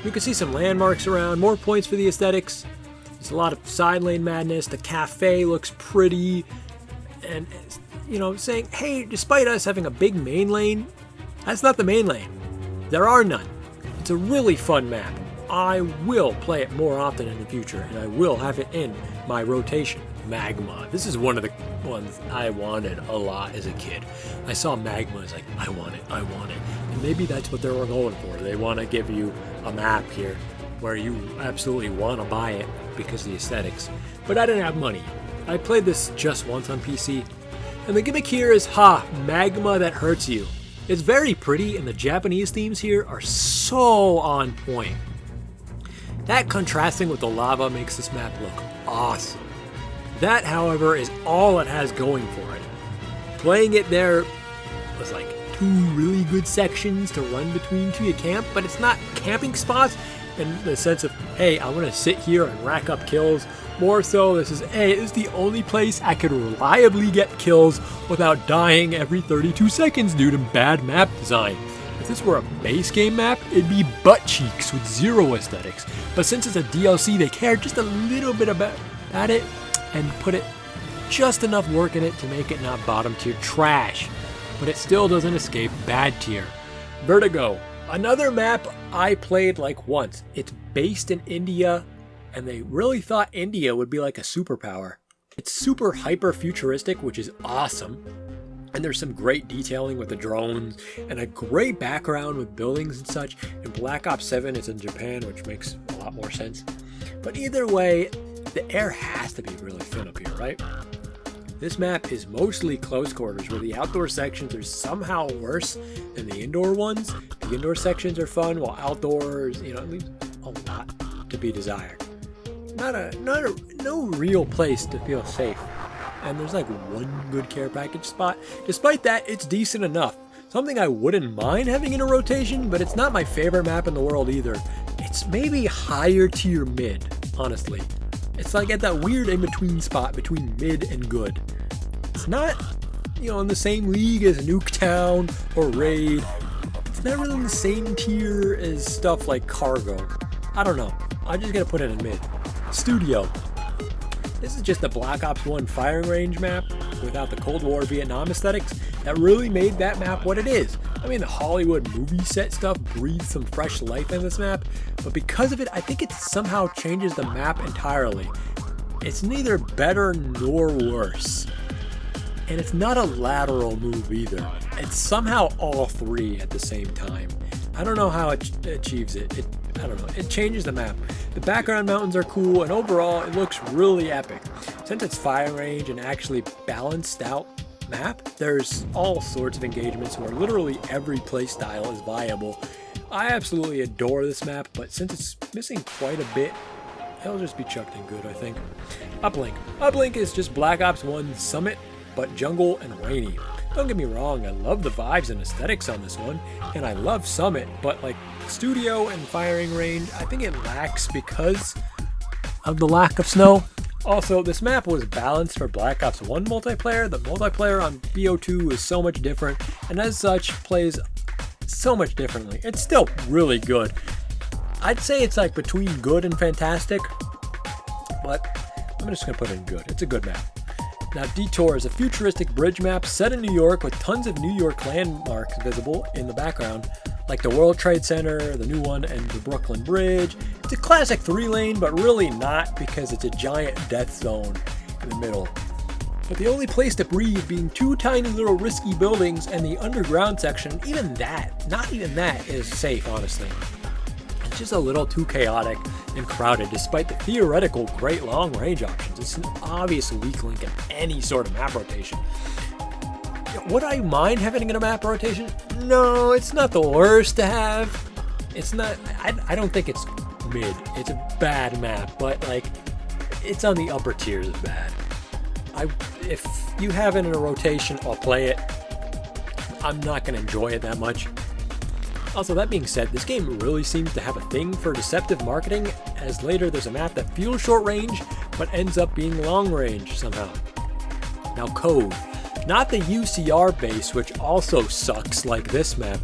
You can see some landmarks around, more points for the aesthetics. There's a lot of side lane madness. The cafe looks pretty, and you know, saying, hey, despite us having a big main lane, that's not the main lane. There are none. It's a really fun map. I will play it more often in the future, and I will have it in my rotation. Magma. This is one of the ones I wanted a lot as a kid. I saw Magma, it's like, I want it. And maybe that's what they were going for. They want to give you a map here where you absolutely want to buy it because of the aesthetics. But I didn't have money. I played this just once on PC. And the gimmick here is, magma that hurts you. It's very pretty, and the Japanese themes here are so on point. That contrasting with the lava makes this map look awesome. That, however, is all it has going for it. Playing it there was like 2 really good sections to run between to your camp, but it's not camping spots in the sense of, hey, I want to sit here and rack up kills. More so, this is the only place I could reliably get kills without dying every 32 seconds due to bad map design. If this were a base game map, it'd be butt cheeks with zero aesthetics. But since it's a DLC, they care just a little bit about it and put it just enough work in it to make it not bottom tier trash. But it still doesn't escape bad tier. Vertigo, another map I played like once. It's based in India, and they really thought India would be like a superpower. It's super hyper futuristic, which is awesome. And there's some great detailing with the drones and a great background with buildings and such. In Black Ops 7, it's in Japan, which makes a lot more sense. But either way, the air has to be really thin up here, right? This map is mostly close quarters, where the outdoor sections are somehow worse than the indoor ones. The indoor sections are fun, while outdoors, leaves a lot to be desired. No real place to feel safe. And there's like one good care package spot. Despite that, it's decent enough. Something I wouldn't mind having in a rotation, but it's not my favorite map in the world either. It's maybe higher tier mid, honestly. It's like at that weird in-between spot between mid and good. It's not, in the same league as Nuketown or Raid. It's not really in the same tier as stuff like Cargo. I don't know. I'm just gonna put it in mid. Studio. This is just the Black Ops 1 firing range map without the Cold War Vietnam aesthetics that really made that map what it is. I mean, the Hollywood movie set stuff breathes some fresh life in this map, but because of it, I think it somehow changes the map entirely. It's neither better nor worse. And it's not a lateral move either. It's somehow all three at the same time. I don't know how it achieves it. I don't know. It changes the map. The background mountains are cool, and overall, it looks really epic. Since it's firing range and actually balanced out map, there's all sorts of engagements where literally every playstyle is viable. I absolutely adore this map, but since it's missing quite a bit, it'll just be chucked in good, I think. Uplink. Uplink is just Black Ops 1 Summit, but jungle and rainy. Don't get me wrong, I love the vibes and aesthetics on this one, and I love Summit, but like studio and firing range, I think it lacks because of the lack of snow. Also, this map was balanced for Black Ops 1 multiplayer. The multiplayer on BO2 is so much different, and as such, plays so much differently. It's still really good. I'd say it's like between good and fantastic, but I'm just gonna put it in good. It's a good map. Now, Detour is a futuristic bridge map set in New York with tons of New York landmarks visible in the background, like the World Trade Center, the new one, and the Brooklyn Bridge. It's a classic 3-lane, but really not because it's a giant death zone in the middle. But the only place to breathe being 2 tiny little risky buildings and the underground section, not even that is safe, honestly. It's just a little too chaotic and crowded despite the theoretical great long range options. It's an obvious weak link in any sort of map rotation. Would I mind having it in a map rotation? No, it's not the worst to have. It's not, I don't think it's mid. It's a bad map, but like, it's on the upper tiers of bad. If you have it in a rotation, I'll play it. I'm not gonna enjoy it that much. Also, that being said, this game really seems to have a thing for deceptive marketing, as later there's a map that feels short range, but ends up being long range somehow. Now, Cove. Not the UCR base, which also sucks like this map.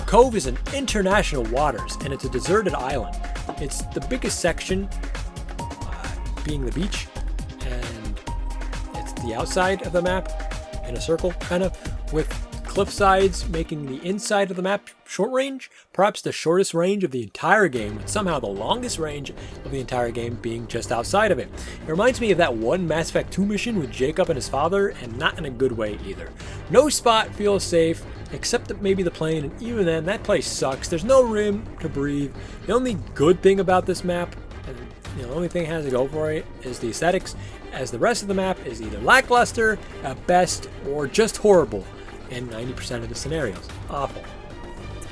Cove is in international waters, and it's a deserted island. It's the biggest section, being the beach, and it's the outside of the map, in a circle, kind of, with cliff sides making the inside of the map short range, perhaps the shortest range of the entire game, and somehow the longest range of the entire game being just outside of it. It reminds me of that one Mass Effect 2 mission with Jacob and his father, and not in a good way either. No spot feels safe, except that maybe the plane, and even then, that place sucks. There's no room to breathe. The only good thing about this map, and the only thing it has to go for it, is the aesthetics, as the rest of the map is either lackluster, at best, or just horrible in 90% of the scenarios. Awful.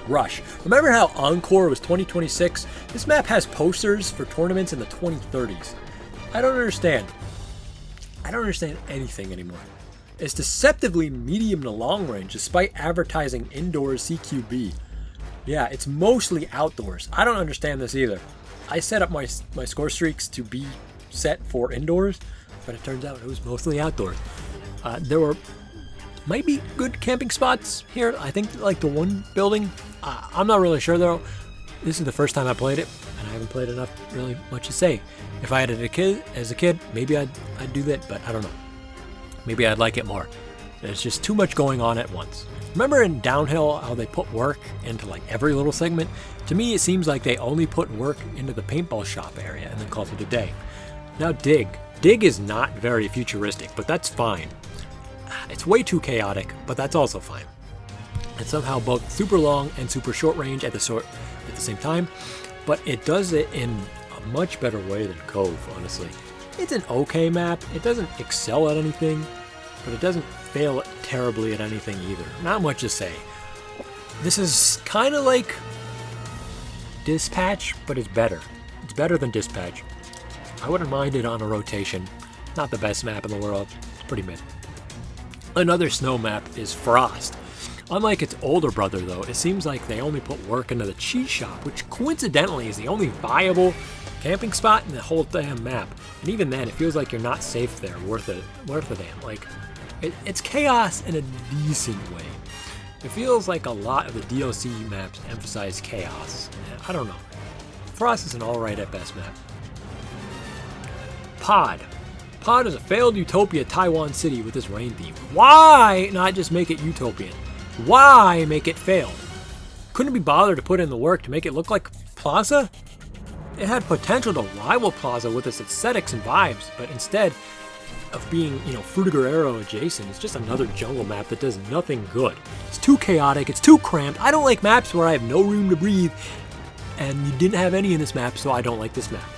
Rush. Remember how Encore was 2026? This map has posters for tournaments in the 2030s. I don't understand. I don't understand anything anymore. It's deceptively medium to long range despite advertising indoors CQB. Yeah, it's mostly outdoors. I don't understand this either. I set up my score streaks to be set for indoors, but it turns out it was mostly outdoors. There might be good camping spots here. I think like the one building. I'm not really sure though. This is the first time I played it, and I haven't played enough really much to say. If I had it as a kid, maybe I'd do that, but I don't know. Maybe I'd like it more. There's just too much going on at once. Remember in Downhill how they put work into like every little segment? To me, it seems like they only put work into the paintball shop area and then called it a day. Now Dig. Dig is not very futuristic, but that's fine. It's way too chaotic, but that's also fine. It's somehow both super long and super short range at the same time, but it does it in a much better way than Cove, honestly. It's an okay map. It doesn't excel at anything, but it doesn't fail terribly at anything either. Not much to say. This is kind of like Dispatch, but it's better. It's better than Dispatch. I wouldn't mind it on a rotation. Not the best map in the world. It's pretty mid. Another snow map is Frost. Unlike its older brother though, it seems like they only put work into the cheese shop, which coincidentally is the only viable camping spot in the whole damn map. And even then, it feels like you're not safe there, worth a damn. Like, it's chaos in a decent way. It feels like a lot of the DLC maps emphasize chaos. I don't know. Frost is an alright at best map. Pod. Pod is a failed Utopia Taiwan city with this rain theme. Why not just make it utopian? Why make it failed? Couldn't be bothered to put in the work to make it look like Plaza? It had potential to rival Plaza with its aesthetics and vibes, but instead of being, Fruta Guerrero adjacent, it's just another jungle map that does nothing good. It's too chaotic, it's too cramped. I don't like maps where I have no room to breathe, and you didn't have any in this map, so I don't like this map.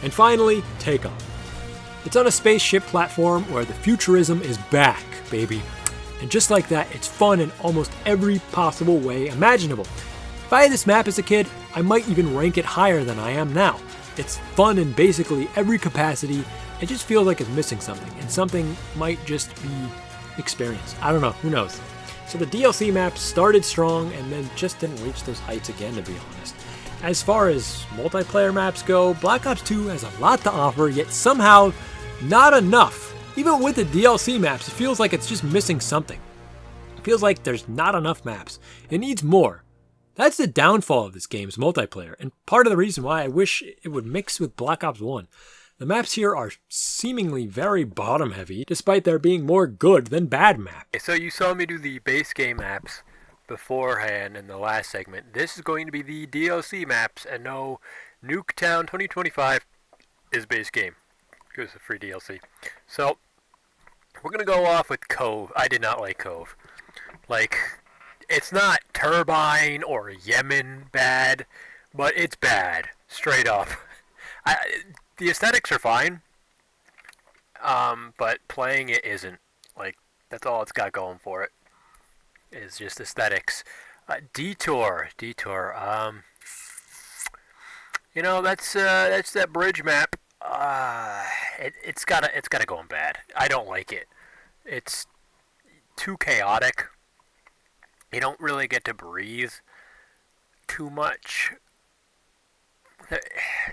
And finally, Takeoff. It's on a spaceship platform where the futurism is back, baby. And just like that, it's fun in almost every possible way imaginable. If I had this map as a kid, I might even rank it higher than I am now. It's fun in basically every capacity. It just feels like it's missing something, and something might just be experienced. I don't know, who knows? So the DLC maps started strong and then just didn't reach those heights again, to be honest. As far as multiplayer maps go, Black Ops 2 has a lot to offer, yet somehow not enough. Even with the DLC maps, it feels like it's just missing something. It feels like there's not enough maps. It needs more. That's the downfall of this game's multiplayer, and part of the reason why I wish it would mix with Black Ops 1. The maps here are seemingly very bottom heavy, despite there being more good than bad maps. So you saw me do the base game maps beforehand in the last segment. This is going to be the DLC maps, and no, Nuketown 2025 is base game. It's a free DLC. So, we're going to go off with Cove. I did not like Cove. Like, it's not Turbine or Yemen bad, but it's bad. Straight up. The aesthetics are fine, but playing it isn't. Like, that's all it's got going for it. It's just aesthetics. Detour. That's that bridge map. It's gotta go in bad. I don't like it. It's too chaotic. You don't really get to breathe too much.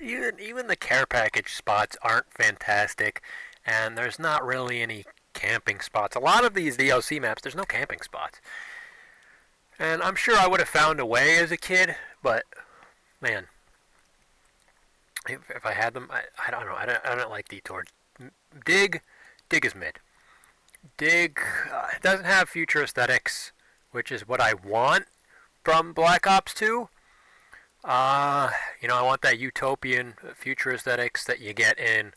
Even the care package spots aren't fantastic, and there's not really any camping spots. A lot of these DLC maps, there's no camping spots. And I'm sure I would have found a way as a kid, but man, if I had them, I don't know. I don't like Detour. Dig is mid. Dig doesn't have future aesthetics, which is what I want from Black Ops 2. I want that utopian future aesthetics that you get in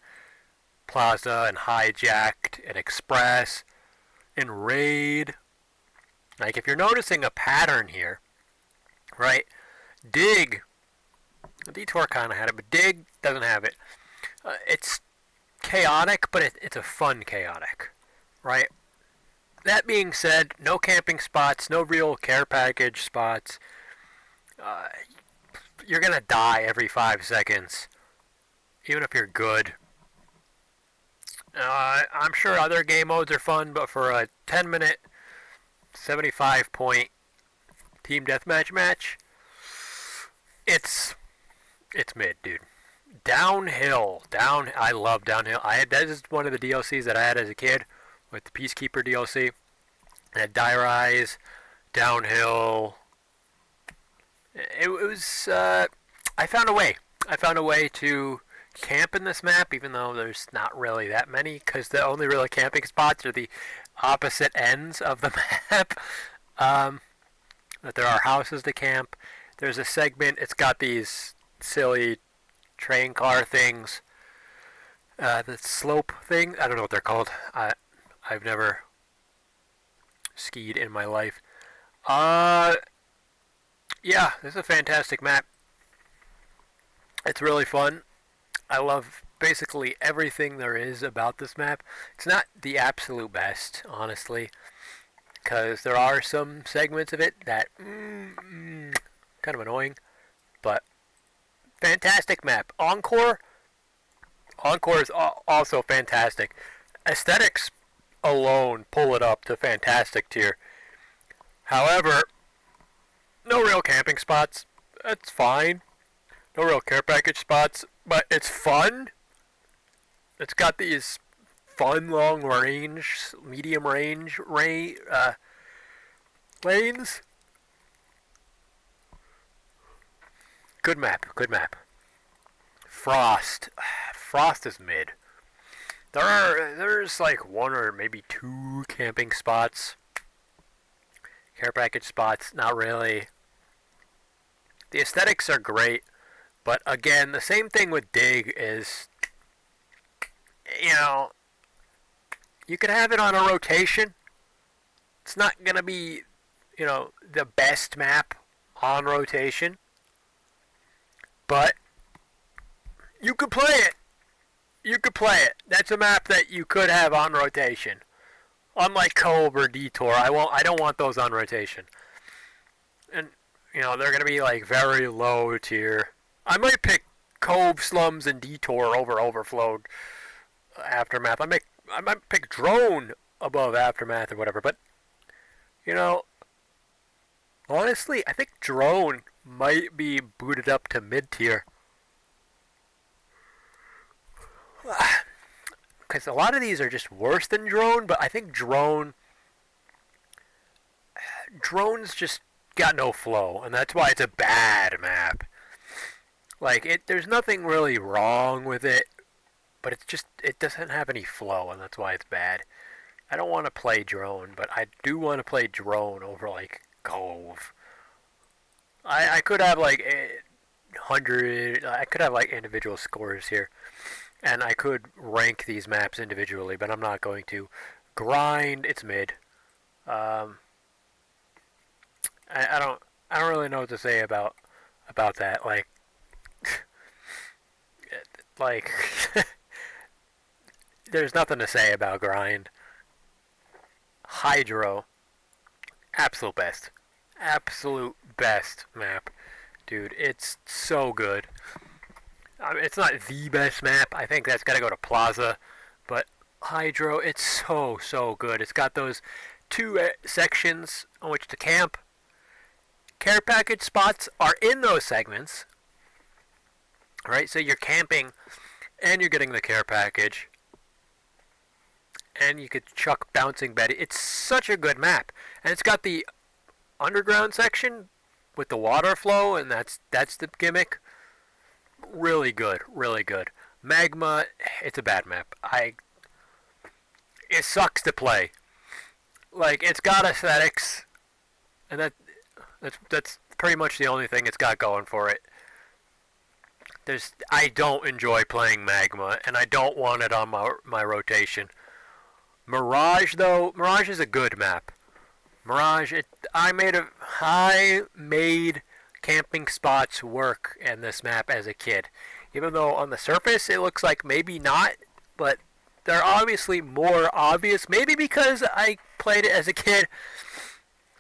Plaza and Hijacked and Express and Raid. Like, if you're noticing a pattern here, right? Detour kind of had it, but Dig doesn't have it. It's chaotic, but it's a fun chaotic, right? That being said, no camping spots, no real care package spots. You're going to die every 5 seconds, even if you're good. I'm sure other game modes are fun, but for a 10-minute, 75-point team deathmatch match, it's mid, dude. Downhill, I love Downhill. That is one of the DLCs that I had as a kid with the Peacekeeper DLC. And had Die Rise, Downhill. It was. I found a way. I found a way to camp in this map, even though there's not really that many, because the only real camping spots are the opposite ends of the map. But there are houses to camp. There's a segment. It's got these silly train car things. The slope thing. I don't know what they're called. I've never skied in my life. Yeah, this is a fantastic map. It's really fun. I love basically everything there is about this map. It's not the absolute best, honestly, because there are some segments of it that kind of annoying, but fantastic map. Encore is also fantastic. Aesthetics alone pull it up to fantastic tier. However, no real camping spots. That's fine. No real care package spots, but it's fun. It's got these fun long range, medium range lanes. Good map. Frost is mid. There's like one or maybe two camping spots. Care package spots, not really. The aesthetics are great, but again, the same thing with Dig is, you could have it on a rotation. It's not gonna be, the best map on rotation, but you could play it. That's a map that you could have on rotation. Unlike Cove or Detour, I don't want those on rotation. And they're gonna be like very low tier. I might pick Cove, Slums, and Detour over Overflowed, Aftermath. I might pick Drone above Aftermath or whatever. But honestly, I think Drone might be booted up to mid tier. Because a lot of these are just worse than Drone, but I think Drone's just got no flow, and that's why it's a bad map. Like, there's nothing really wrong with it, but it doesn't have any flow, and that's why it's bad. I don't want to play Drone, but I do want to play Drone over, like, Cove. I could have, like, 100, I could have, like, individual scores here. And I could rank these maps individually, but I'm not going to. Grind, it's mid. I don't really know what to say about that. Like, there's nothing to say about Grind. Hydro, absolute best map, dude. It's so good. It's not the best map. I think that's got to go to Plaza. But Hydro, it's so good. It's got those two sections on which to camp. Care package spots are in those segments. Right? So you're camping and you're getting the care package. And you could chuck Bouncing Betty. It's such a good map. And it's got the underground section with the water flow, and that's the gimmick. Really good. Magma, it's a bad map. It sucks to play. Like, it's got aesthetics, and that's pretty much the only thing it's got going for it. I don't enjoy playing Magma, and I don't want it on my rotation. Mirage, though, Mirage is a good map. Mirage, I made camping spots work in this map as a kid. Even though on the surface it looks like maybe not, but they're obviously more obvious. Maybe because I played it as a kid,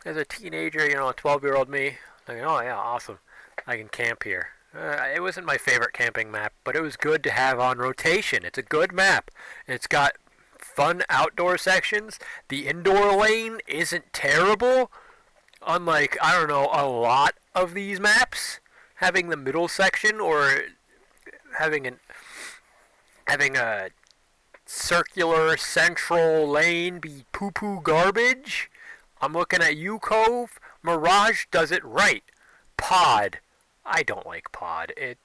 as a teenager, a 12-year-old me. Like, oh yeah, awesome. I can camp here. It wasn't my favorite camping map, but it was good to have on rotation. It's a good map. It's got fun outdoor sections. The indoor lane isn't terrible. Unlike, I don't know, a lot of these maps, having the middle section or having a circular central lane be poo-poo garbage. I'm looking at you, Cove. Mirage does it right. Pod. I don't like Pod. I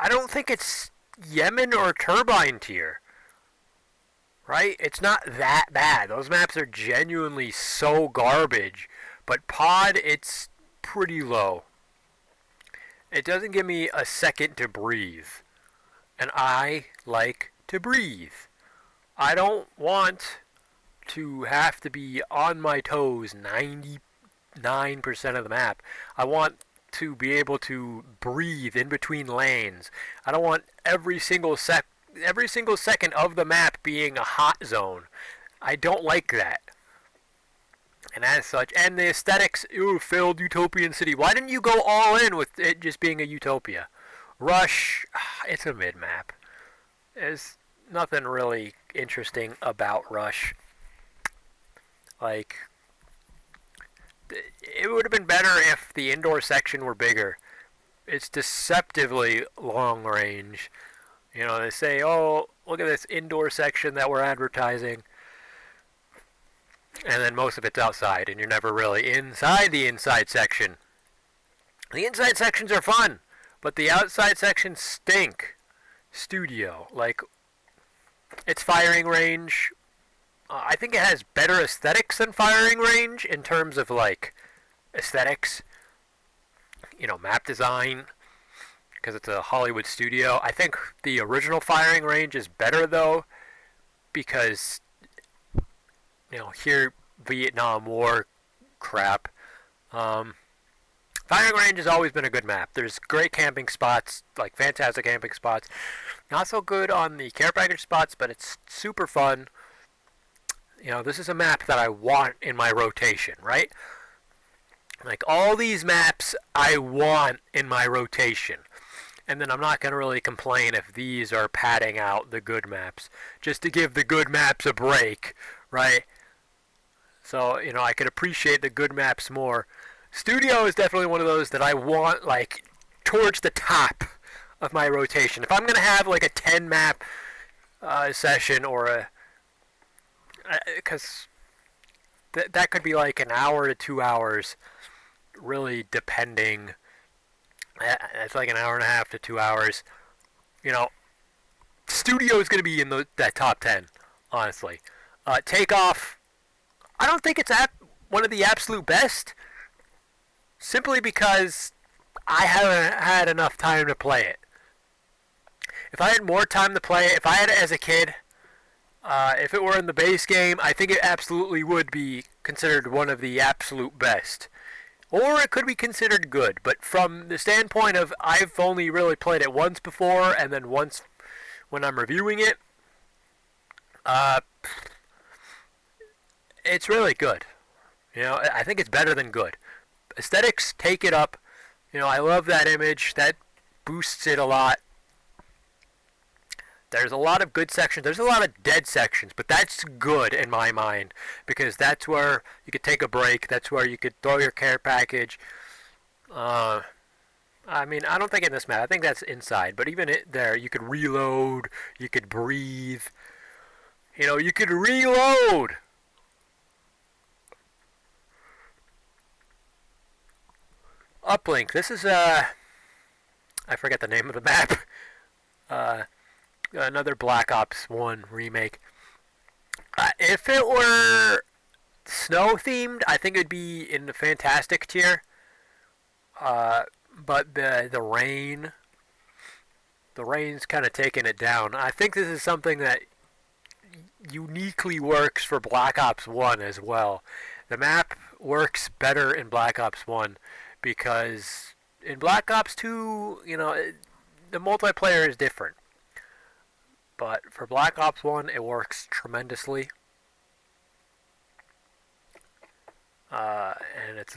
don't think it's Yemen or Turbine tier. Right? It's not that bad. Those maps are genuinely so garbage. But Pod, it's pretty low. It doesn't give me a second to breathe. And I like to breathe. I don't want to have to be on my toes 99% of the map. I want to be able to breathe in between lanes. I don't want every single second of the map being a hot zone. I don't like that. And as such, and the aesthetics, failed utopian city. Why didn't you go all in with it just being a utopia? Rush, it's a mid map. There's nothing really interesting about Rush. Like, it would have been better if the indoor section were bigger. It's deceptively long range. You know, they say, oh, look at this indoor section that we're advertising. And then most of it's outside, and you're never really inside the inside section. The inside sections are fun, but the outside sections stink. Studio. Like, its firing range, I think it has better aesthetics than firing range in terms of, like, aesthetics. You know, map design, because it's a Hollywood studio. I think the original firing range is better, though, because, you know, here, Vietnam War crap. Firing range has always been a good map. There's great camping spots, like fantastic camping spots. Not so good on the care package spots, but it's super fun. You know, this is a map that I want in my rotation, right? Like, all these maps I want in my rotation. And then I'm not going to really complain if these are padding out the good maps, just to give the good maps a break, right? So, you know, I could appreciate the good maps more. Studio is definitely one of those that I want, like, towards the top of my rotation. If I'm going to have, like, a 10-map session or a... Because that could be, like, an hour to 2 hours, really depending. It's like an hour and a half to 2 hours. You know, Studio is going to be in that top 10, honestly. Takeoff, I don't think it's one of the absolute best, simply because I haven't had enough time to play it. If I had more time to play it, if I had it as a kid, if it were in the base game, I think it absolutely would be considered one of the absolute best. Or it could be considered good, but from the standpoint of I've only really played it once before, and then once when I'm reviewing it, it's really good. You know, I think it's better than good. Aesthetics take it up. You know, I love that image. That boosts it a lot. There's a lot of good sections. There's a lot of dead sections, but that's good in my mind, because that's where you could take a break. That's where you could throw your care package. I mean, I don't think in this map. I think that's inside, but even there, you could reload. You could breathe. You know, you could reload. Uplink. This is I forget the name of the map. Another Black Ops 1 remake. If it were snow themed, I think it would be in the fantastic tier. But the rain's kind of taking it down. I think this is something that uniquely works for Black Ops 1 as well. The map works better in Black Ops 1 because in Black Ops 2, you know, the multiplayer is different. But for Black Ops 1, it works tremendously. And it's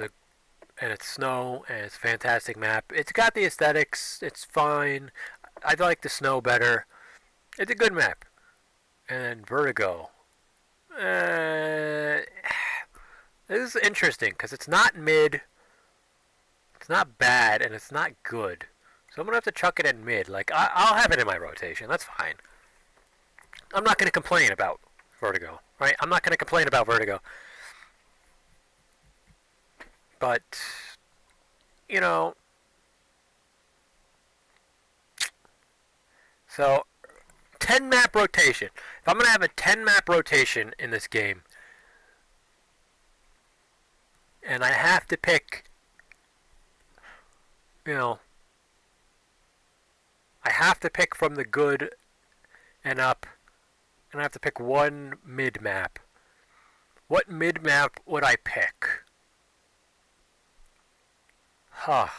snow, and it's a fantastic map. It's got the aesthetics. It's fine. I like the snow better. It's a good map. And then Vertigo. This is interesting because it's not mid, it's not bad, and it's not good. So I'm gonna have to chuck it in mid. Like I'll have it in my rotation. That's fine. I'm not gonna complain about Vertigo, right? I'm not gonna complain about Vertigo. But you know, so 10 map rotation. If I'm gonna have a 10 map rotation in this game, and I have to pick, I have to pick from the good and up, and I have to pick one mid map. What mid map would I pick? The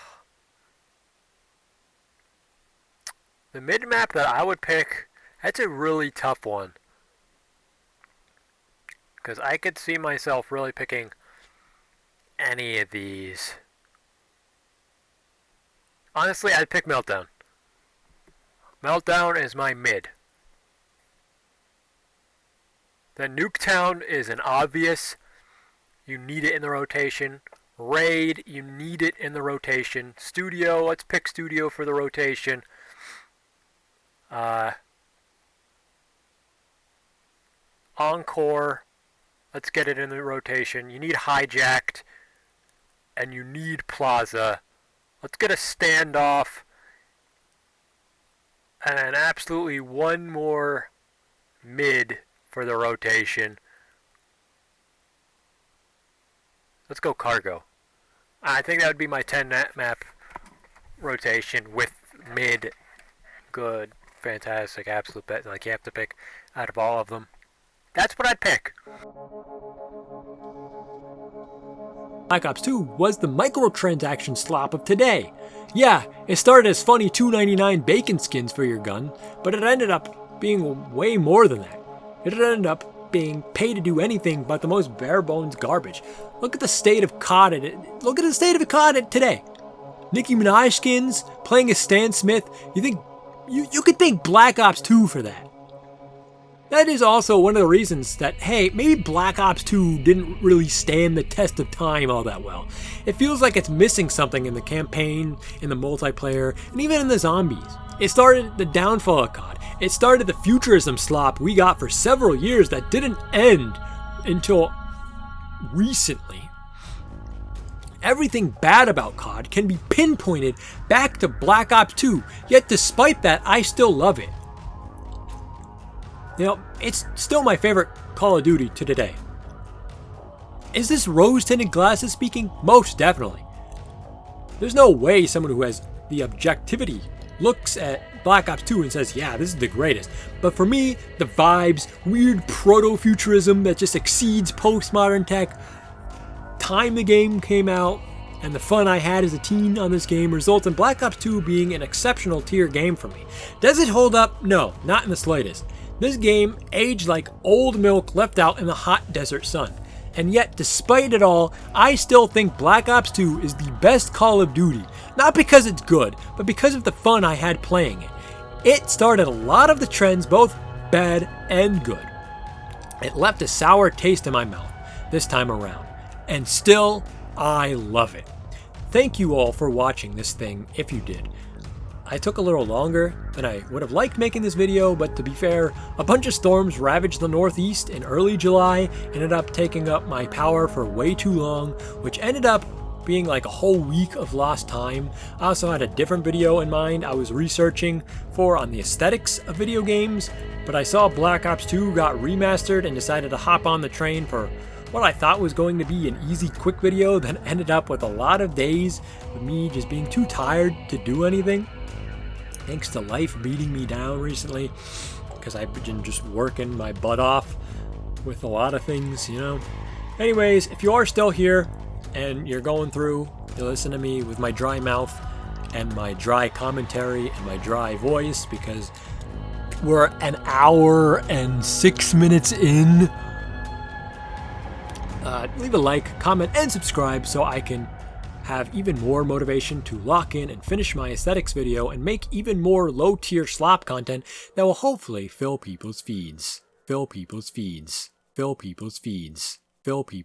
mid map that I would pick, that's a really tough one. Because I could see myself really picking any of these. Honestly, I'd pick Meltdown. Meltdown is my mid. Then Nuketown is an obvious. You need it in the rotation. Raid, you need it in the rotation. Studio, let's pick Studio for the rotation. Encore, let's get it in the rotation. You need Hijacked, and you need Plaza. Let's get a Standoff, and absolutely one more mid for the rotation. Let's go Cargo. I think that would be my 10 map rotation with mid, good, fantastic, absolute bet. Like you have to pick out of all of them. That's what I'd pick. Black Ops 2 was the microtransaction slop of today. Yeah, it started as funny $2.99 bacon skins for your gun, but it ended up being way more than that. It ended up being pay to do anything but the most bare bones garbage. Look at the state of COD. Look at the state of COD today. Nicki Minaj skins, playing as Stan Smith. You think you could thank Black Ops 2 for that. That is also one of the reasons that, hey, maybe Black Ops 2 didn't really stand the test of time all that well. It feels like it's missing something in the campaign, in the multiplayer, and even in the zombies. It started the downfall of COD. It started the futurism slop we got for several years that didn't end until recently. Everything bad about COD can be pinpointed back to Black Ops 2, yet despite that, I still love it. You know, it's still my favorite Call of Duty to today. Is this rose-tinted glasses speaking? Most definitely. There's no way someone who has the objectivity looks at Black Ops 2 and says, yeah, this is the greatest. But for me, the vibes, weird proto-futurism that just exceeds postmodern tech, time the game came out, and the fun I had as a teen on this game results in Black Ops 2 being an exceptional tier game for me. Does it hold up? No, not in the slightest. This game aged like old milk left out in the hot desert sun. And yet, despite it all, I still think Black Ops 2 is the best Call of Duty. Not because it's good, but because of the fun I had playing it. It started a lot of the trends, both bad and good. It left a sour taste in my mouth this time around. And still, I love it. Thank you all for watching this thing, if you did. I took a little longer than I would have liked making this video, but to be fair, a bunch of storms ravaged the Northeast in early July, ended up taking up my power for way too long, which ended up being like a whole week of lost time. I also had a different video in mind I was researching for on the aesthetics of video games, but I saw Black Ops 2 got remastered and decided to hop on the train for what I thought was going to be an easy, quick video that ended up with a lot of days of me just being too tired to do anything. Thanks to life beating me down recently, because I've been just working my butt off with a lot of things, you know. Anyways, if you are still here and you're going through, you listen to me with my dry mouth and my dry commentary and my dry voice, because we're an hour and 6 minutes in. Leave a like, comment, and subscribe so I can have even more motivation to lock in and finish my aesthetics video and make even more low-tier slop content that will hopefully fill people's feeds. Fill people's feeds. Fill people's feeds. Fill people's